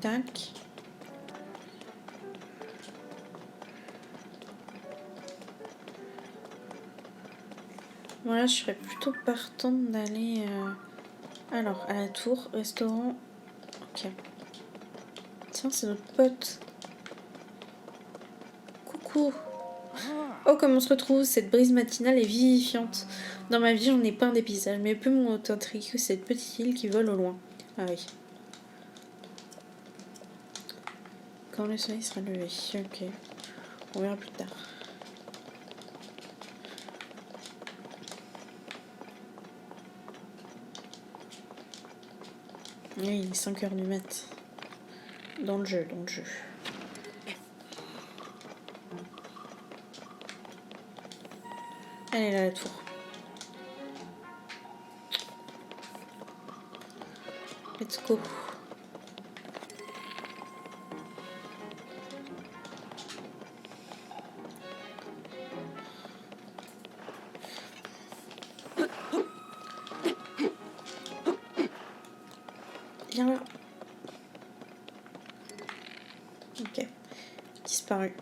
A: Tac. Voilà, je serais plutôt partante d'aller... Alors, à la tour, restaurant... Ok. Tiens, c'est notre pote. Coucou. Oh, comme on se retrouve, cette brise matinale est vivifiante. Dans ma vie, j'en ai peint des paysages, mais peu m'ont intrigué que cette petite île qui vole au loin. Ah oui. Quand le soleil sera levé. Ok. On verra plus tard. Oui, il est 5 heures du mat. Dans le jeu, dans le jeu. Elle est là, la tour. Let's go. Viens là. Ok. Disparu.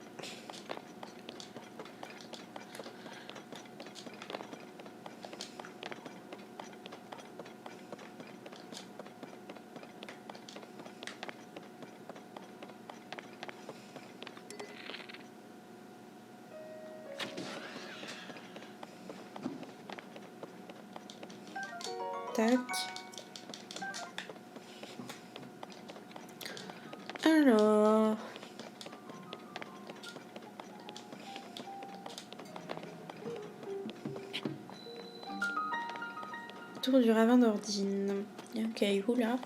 A: Tac. Alors... Tour du ravin d'Ordine. Il y a un caillou là.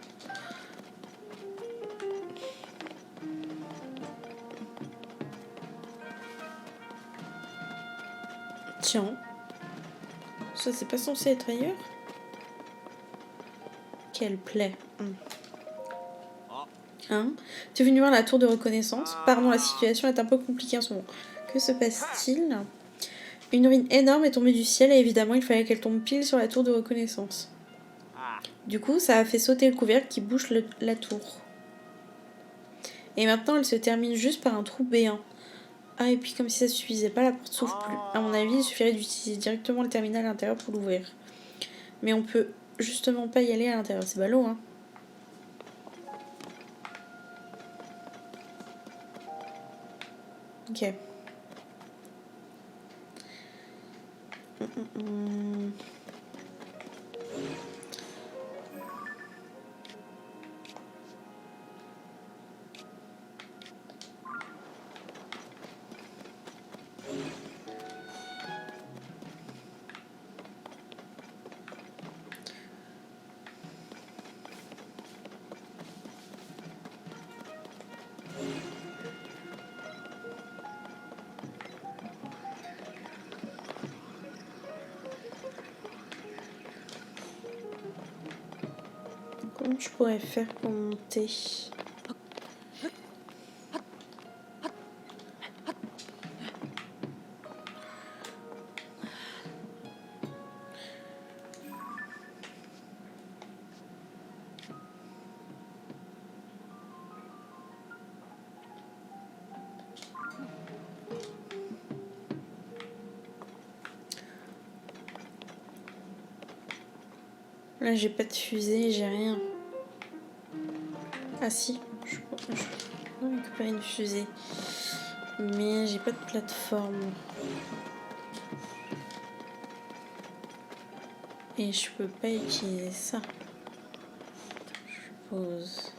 A: Tiens. Ça, c'est pas censé être ailleurs? Quelle plaie. Hein? Tu es venu voir la tour de reconnaissance? Pardon, la situation est un peu compliquée en ce moment. Que se passe-t-il? Une ruine énorme est tombée du ciel et évidemment il fallait qu'elle tombe pile sur la tour de reconnaissance. Du coup, ça a fait sauter le couvercle qui bouche la tour. Et maintenant, elle se termine juste par un trou béant. Ah, et puis comme si ça suffisait pas, la porte s'ouvre plus. À mon avis, il suffirait d'utiliser directement le terminal à l'intérieur pour l'ouvrir. Mais on peut justement pas y aller à l'intérieur. C'est ballot, hein. Ok. Comment je pourrais faire pour monter? Là, j'ai pas de fusée, j'ai rien. Ah si, je peux récupérer une fusée. Mais j'ai pas de plateforme. Et je peux pas utiliser ça. Je suppose.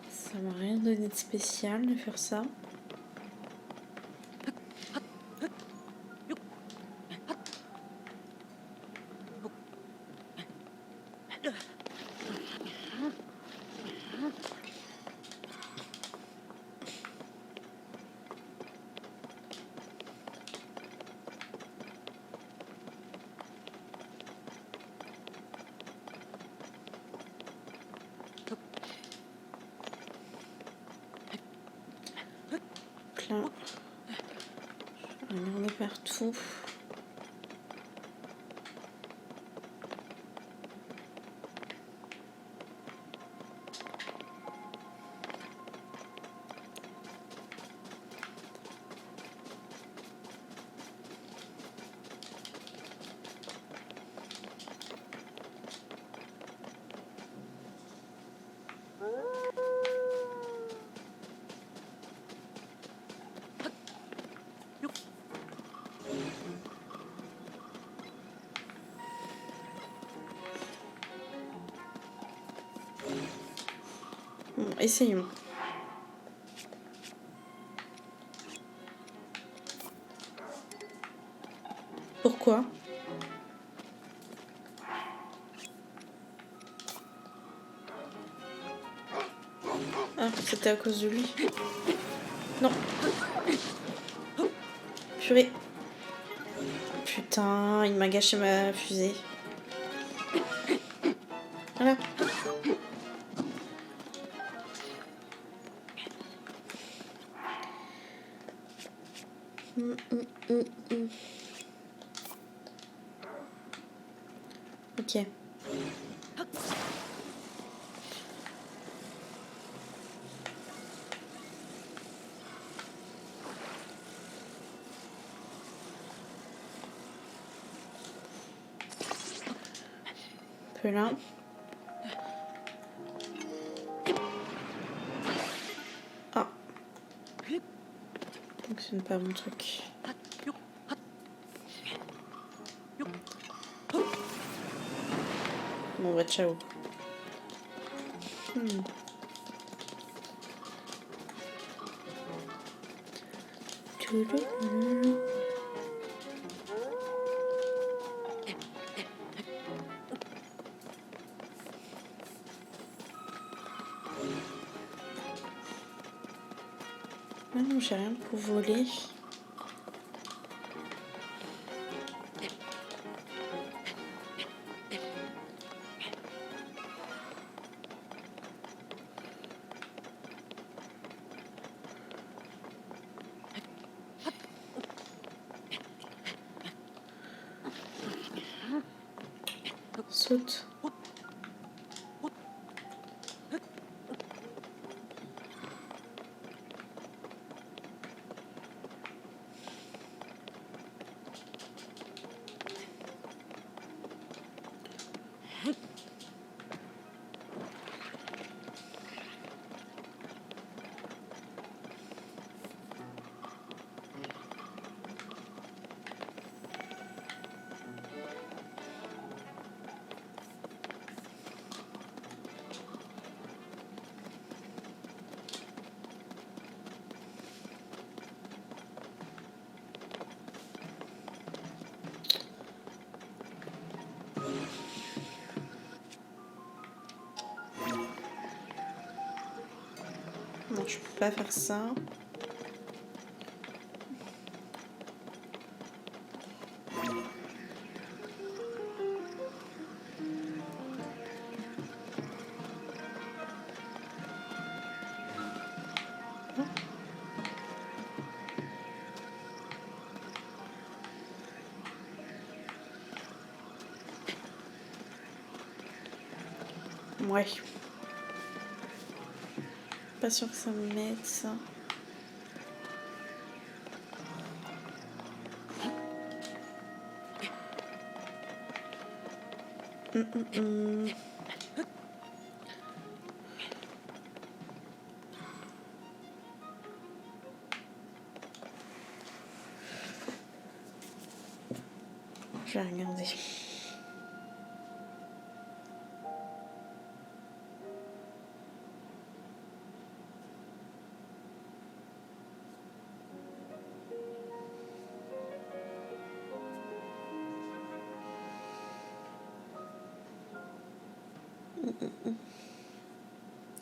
A: Ça m'a rien donné de spécial de faire ça. Regarder partout. Bon, essayons. Pourquoi? Ah, c'était à cause de lui. Non. Purée. Putain, il m'a gâché ma fusée. Voilà. Ok. Un peu là. Ah. Donc ce n'est pas mon truc. Bon bah ciao. Ah non, j'ai rien pour voler. Saute. Non, je peux pas faire ça. Ouais. Pas sûr que ça m'aide ça. Je vais regarder.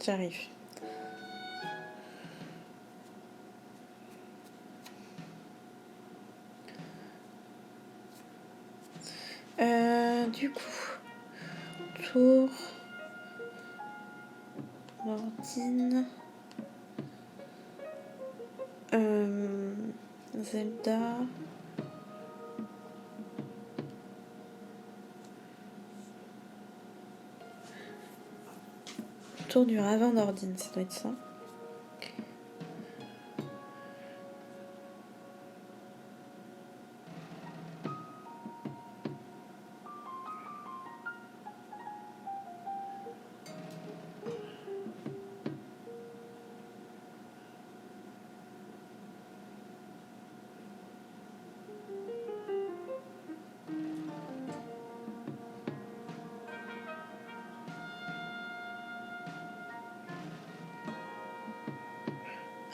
A: J'arrive. Du coup, tour, Mordine, Zelda. Tour du ravin d'Ordine, ça doit être ça.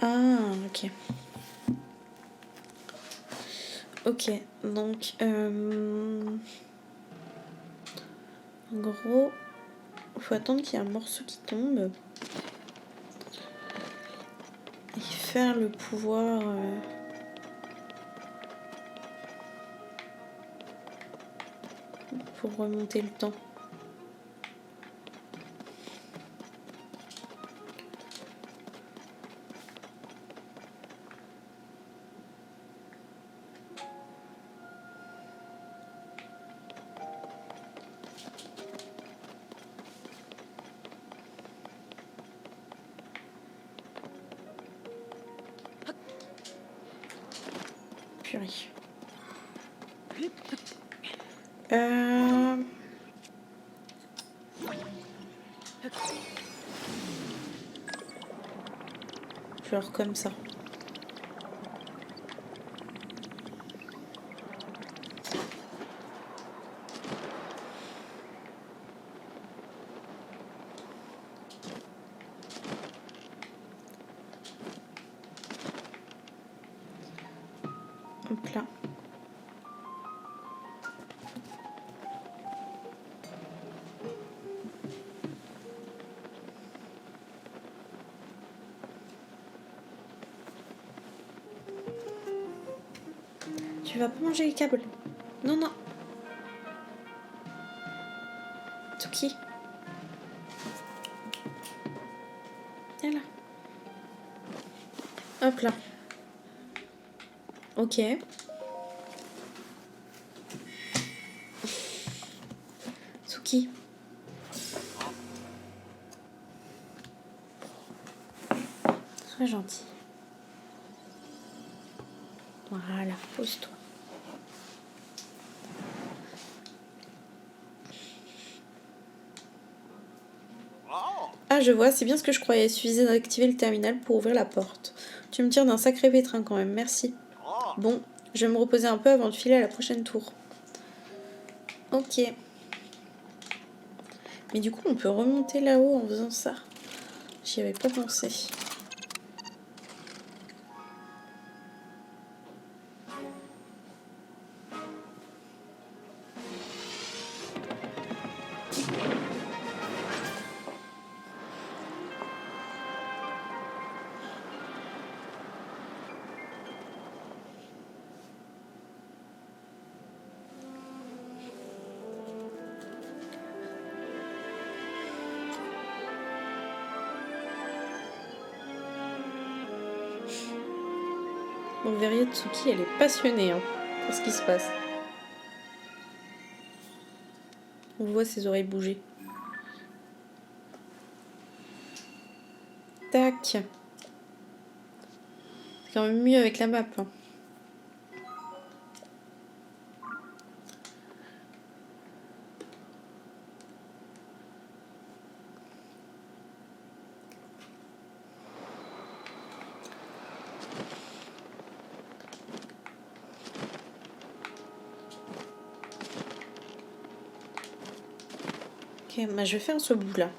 A: Ah, ok. Ok, donc en gros, il faut attendre qu'il y ait un morceau qui tombe et faire le pouvoir pour remonter le temps. Purée. Genre comme ça. Hop là. Tu vas pas manger les câbles. Non, non. Tuki. Viens là. Hop là. Ok. Suki. Sois gentil. Voilà, pose-toi. Ah, je vois, c'est bien ce que je croyais. Il suffisait d'activer le terminal pour ouvrir la porte. Tu me tires d'un sacré pétrin quand même, merci. Bon, je vais me reposer un peu avant de filer à la prochaine tour. Ok. Mais du coup, on peut remonter là-haut en faisant ça. J'y avais pas pensé. Bon, vous verriez, Tsuki, elle est passionnée pour ce qui se passe. On voit ses oreilles bouger. Tac. C'est quand même mieux avec la map. Ok, bah je vais faire ce bout là.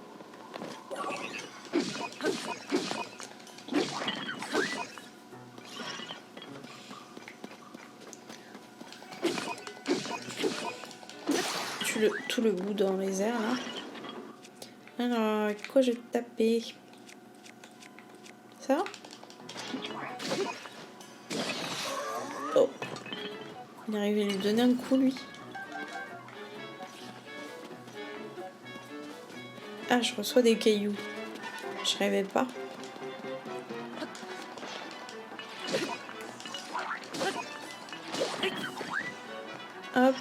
A: Tout le bout dans les airs là. Alors, quoi je vais taper? Ça? Oh. Il est arrivé à lui donner un coup lui. Ah, je reçois des cailloux. Je rêvais pas. Hop.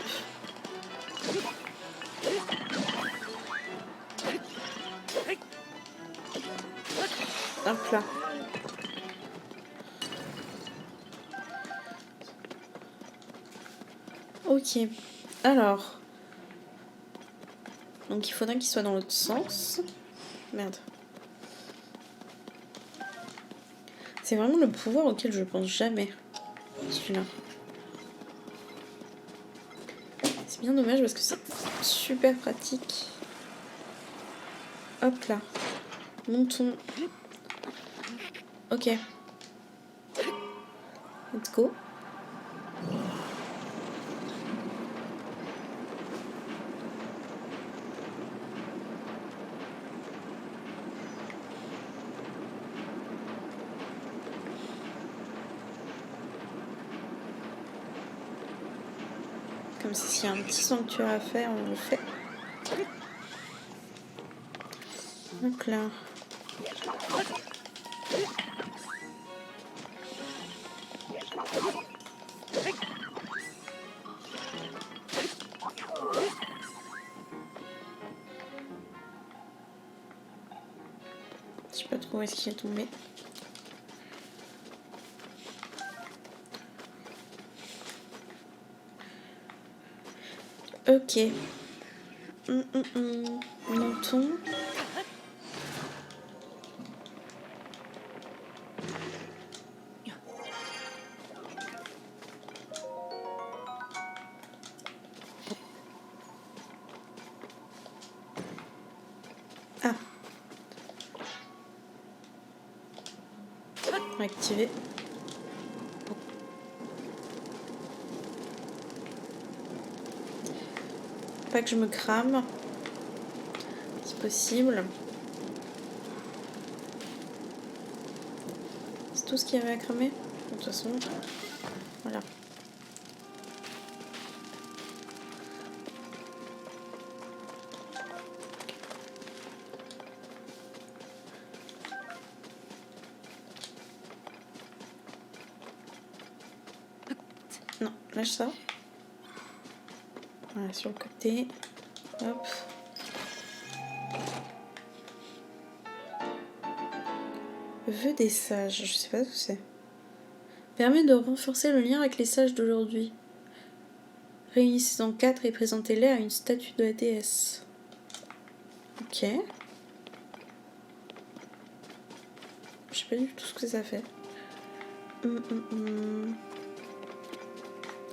A: Ok. Alors. Donc il faudrait qu'il soit dans l'autre sens. Merde. C'est vraiment le pouvoir auquel je pense jamais. Celui-là. C'est bien dommage parce que c'est super pratique. Hop là. Montons. Ok. Let's go. Comme si s'il y a un petit sanctuaire à faire, on le fait. Donc là. Je sais pas trop où est-ce qu'il est tombé. Ok. Montons. Ah. Activer. Pas que je me crame. C'est possible. C'est tout ce qu'il y avait à cramer. De toute façon. Voilà. Non, lâche ça. Voilà, sur le côté. Hop. Vœu des sages, je sais pas ce que c'est. Permet de renforcer le lien avec les sages d'aujourd'hui. Réunissez-en 4 et présentez-les à une statue de la déesse. Ok. Je sais pas du tout ce que ça fait.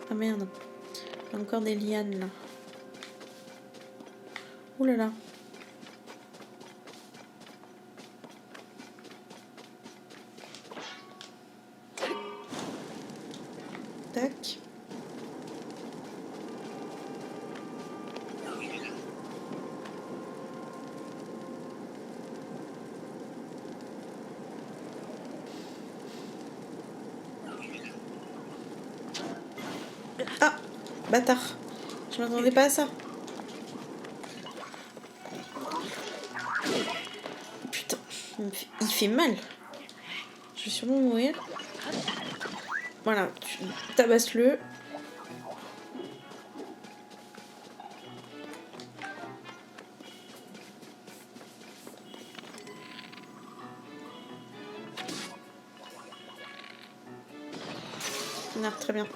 A: Ah merde. Il y a encore des lianes là. Ouh là là. Tac. Ah, bâtard. Je m'attendais pas à ça. Putain, il fait mal. Je vais sûrement mourir. Voilà, tu tabasses-le. Non, très bien.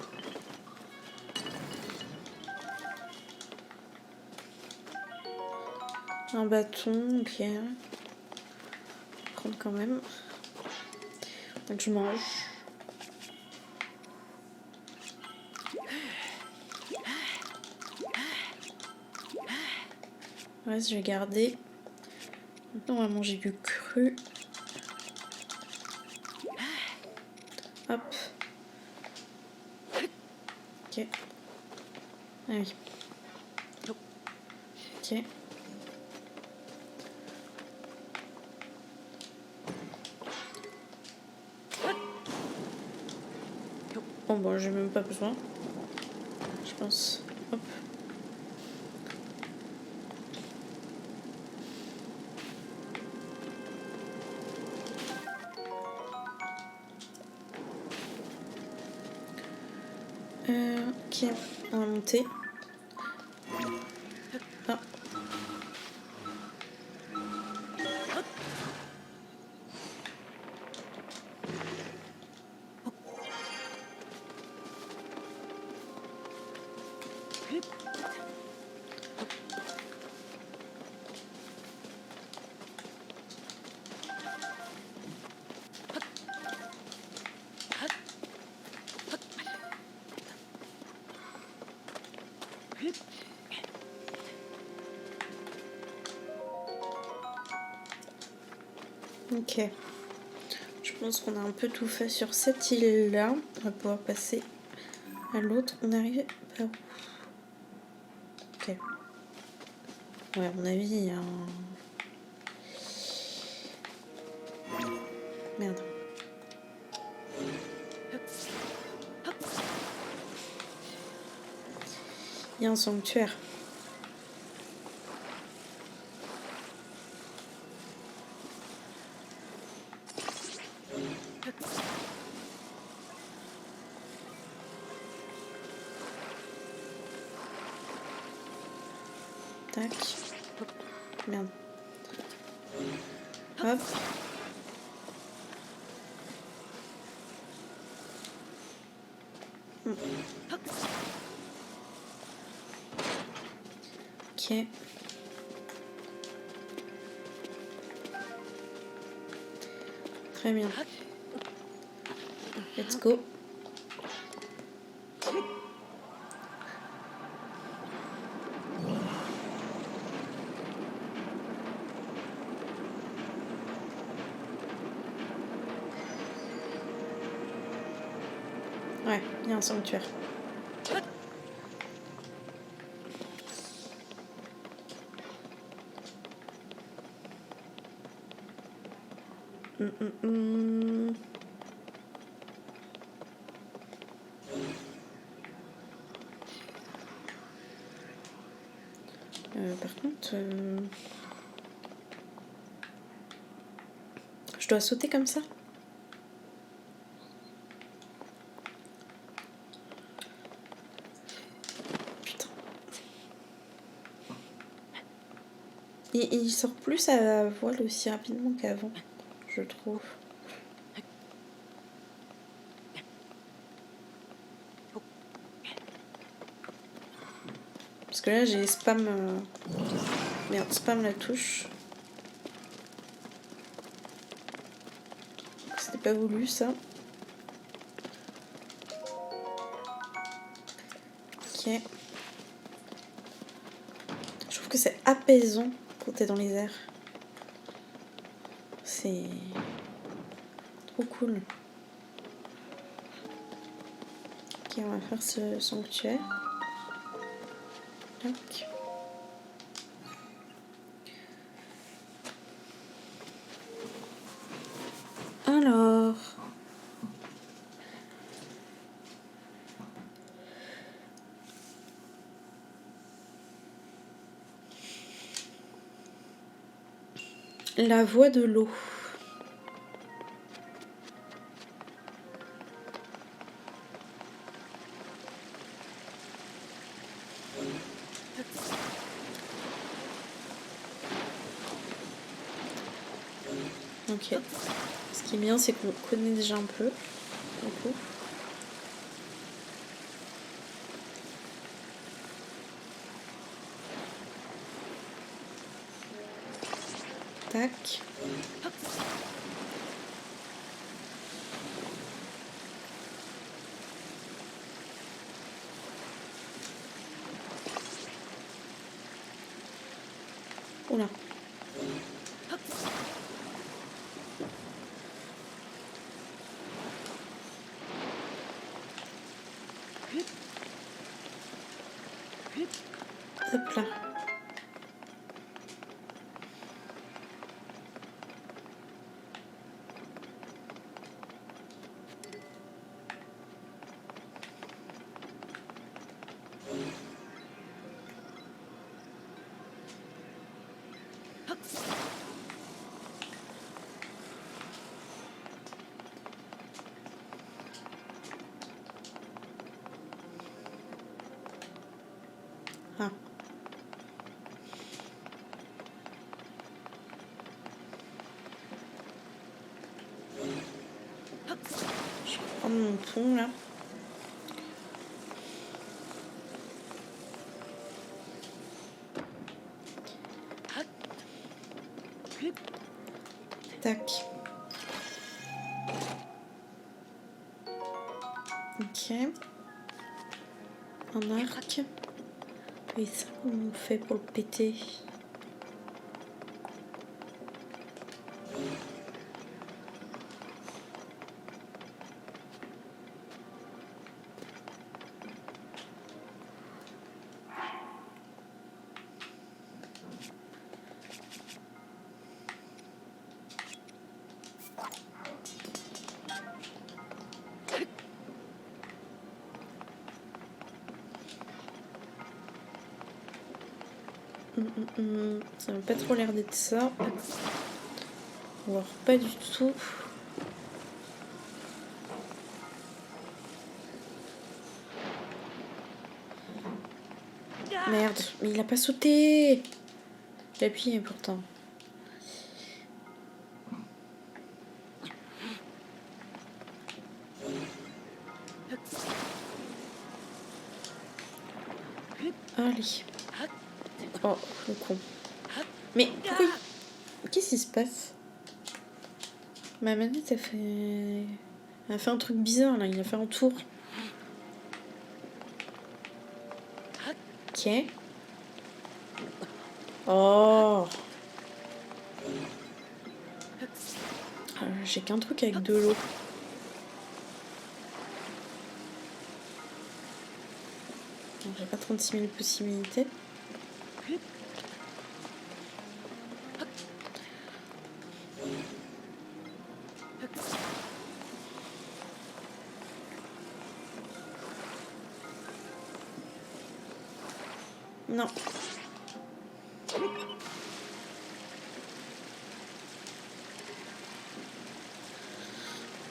A: Un bâton, ok. Prendre quand même. Donc je mange. Ouais, je vais garder. Maintenant, on va manger du cru. Hop. Ok. Ah oui. Ok. Bon, bon, j'ai même pas besoin. Je pense. Hop. Ok, on va monter. Ah. Ok. Je pense qu'on a un peu tout fait sur cette île-là. On va pouvoir passer à l'autre. On arrive par où? Ok. Ouais, à mon avis, il y a un... Merde. Il y a un sanctuaire. Tac. Merde. Hop. Ok. Très bien. Let's go. Ouais, il y a un sanctuaire. Par contre, je dois sauter comme ça? Putain. Il sort plus à voile aussi rapidement qu'avant, je trouve. Parce que là, j'ai spam... Merde, spam la touche. C'était pas voulu, ça. Ok. Je trouve que c'est apaisant quand t'es dans les airs. C'est... trop cool. Ok, on va faire ce sanctuaire. Tac. Alors... La voie de l'eau. Ok. Ce qui est bien, c'est qu'on connaît déjà un peu. Du coup. Tac. Oula. Hop là. Ah. Je vais prendre mon pont là. Tac. Ok. Un arc. Et ça, comment on fait pour le péter? Ça n'a pas trop l'air d'être ça. Voire pas du tout. Merde, mais il a pas sauté. J'ai appuyé pourtant. Allez. Oh, le con. Mais pourquoi qu'est-ce qui se passe? Ma manette a fait un truc bizarre là, il a fait un tour. Ok. Oh. J'ai qu'un truc avec de l'eau. J'ai pas 36 000 possibilités. Non.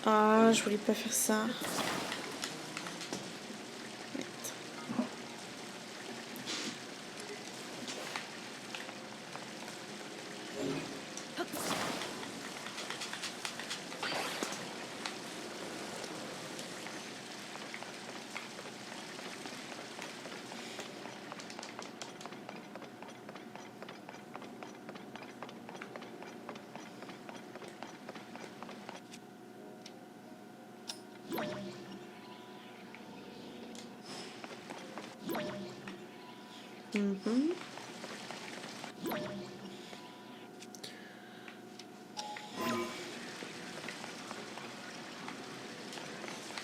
A: Ah, je voulais pas faire ça.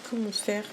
A: Comment faire?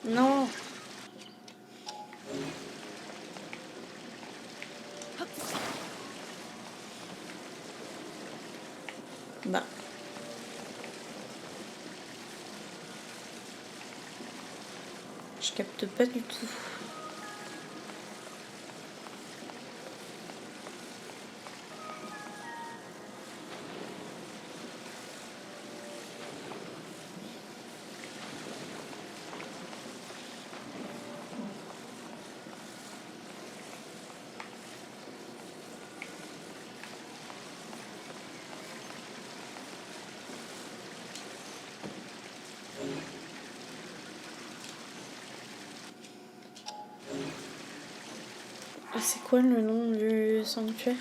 A: Non. Bah. Je capte pas du tout. C'est quoi le nom du sanctuaire?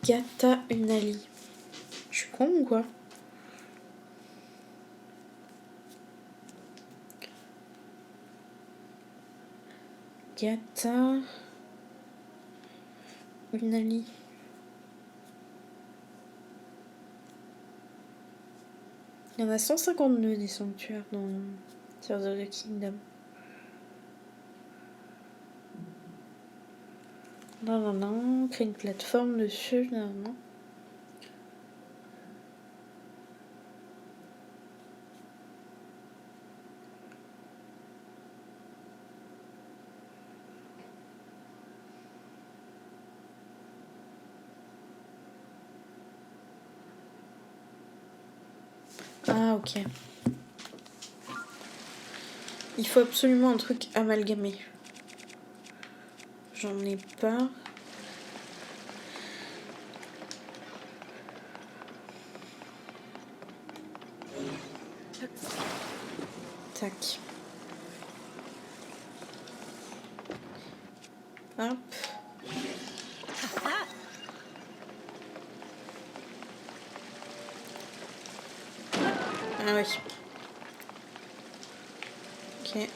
A: Gata Unali. Je suis con ou quoi? Gata Unali. Il y en a 152 des sanctuaires dans Tears of the Kingdom. Non, non, non. Créer une plateforme dessus. Non, non. Ah, ok. Il faut absolument un truc amalgamé. J'en ai pas. Tac. Hop. Ah oui. Ok.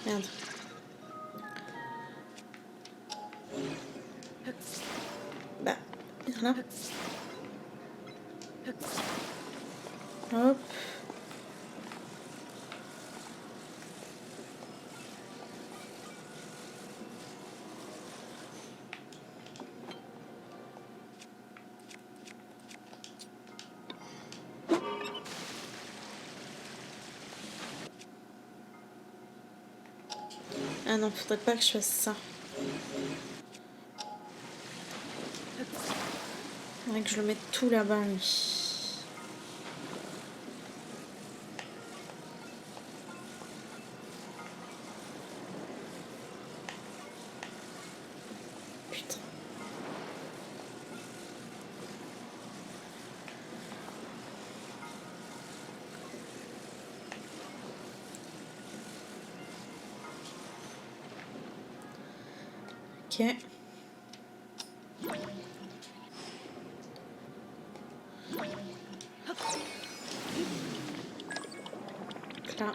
A: Merde. Bah, voilà. Hop. Ah non, faudrait pas que je fasse ça. Faudrait que je le mette tout là-bas, lui. Putain. Ok. Là.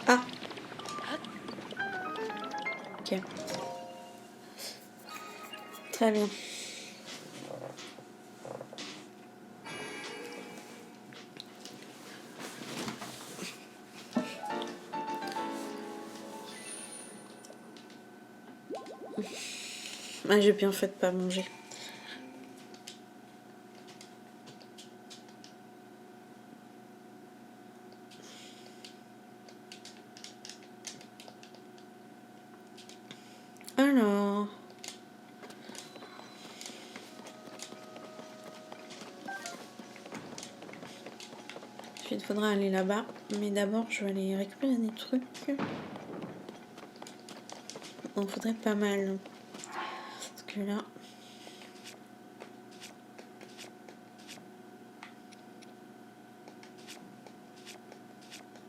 A: Ah. Ok. Très bien. Ah, j'ai bien fait de pas manger. Alors... Il faudra aller là-bas. Mais d'abord, je vais aller récupérer des trucs. Il faudrait pas mal. Parce que là...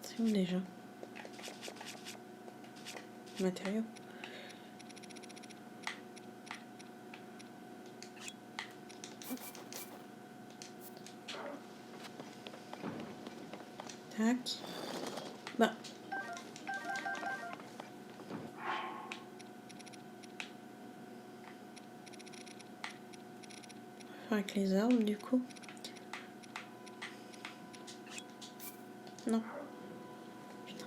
A: C'est où déjà? Matériaux. Tac. Bah. Avec les arbres, du coup. Non. Putain.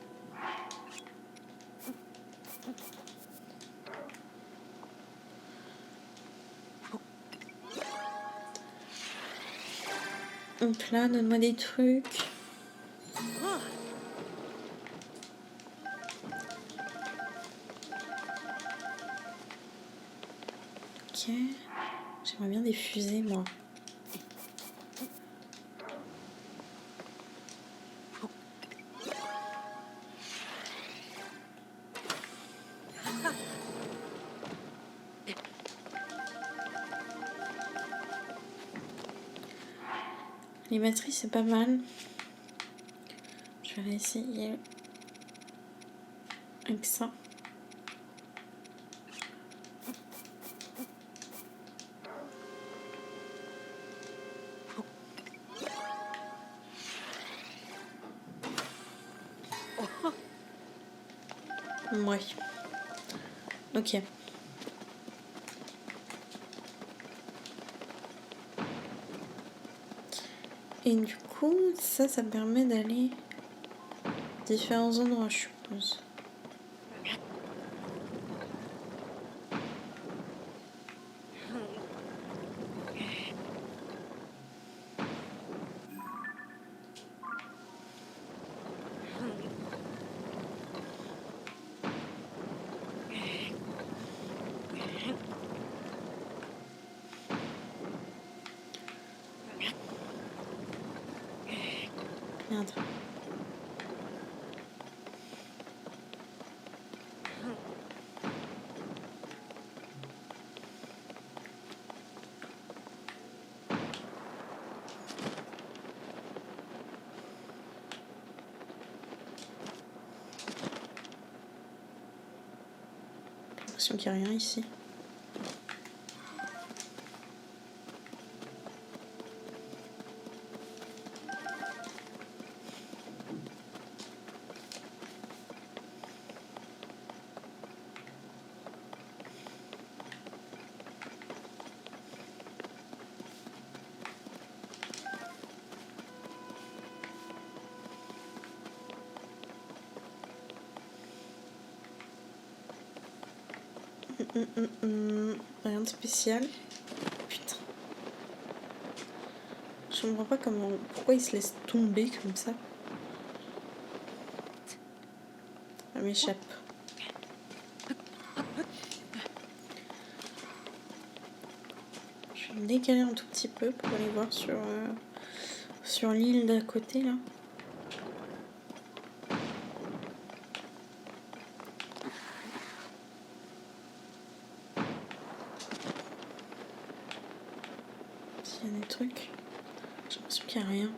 A: Donc là, donne-moi des trucs. Ok. J'aimerais bien des fusées, moi. Les batteries, c'est pas mal. Je vais essayer avec ça. Ouais. Ok. Et du coup, ça me permet d'aller à différents endroits, je suppose. Merde. J'ai l'impression qu'il n'y a rien ici. Rien de spécial. Putain. Je comprends pas pourquoi il se laisse tomber comme ça. Ça m'échappe. Je vais me décaler un tout petit peu pour aller voir sur l'île d'à côté là. S'il y a des trucs. J'ai l'impression qu'il n'y a rien.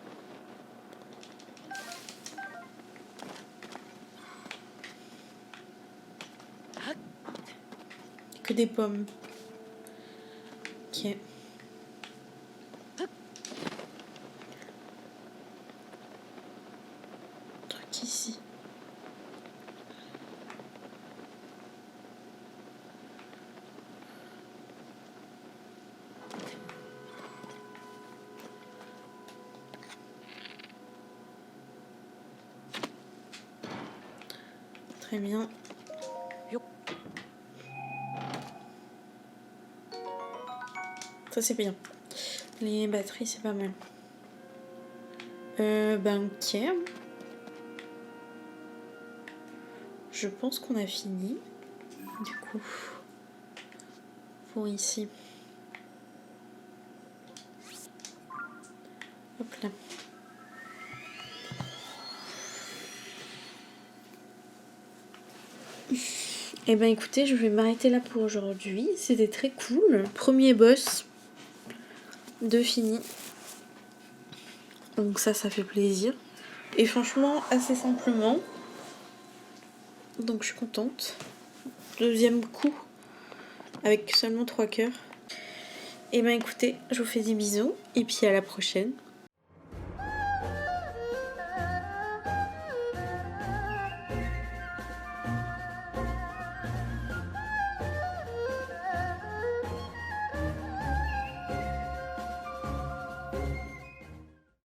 A: Que des pommes. Ok. Truc ici. Très bien. Ça c'est bien. Les batteries c'est pas mal. Ok. Je pense qu'on a fini. Du coup. Pour ici. Hop là. Et ben écoutez, je vais m'arrêter là pour aujourd'hui. C'était très cool. Premier boss de fini. Donc ça fait plaisir. Et franchement, assez simplement. Donc je suis contente. Deuxième coup. Avec seulement 3 cœurs. Et ben écoutez, je vous fais des bisous. Et puis à la prochaine.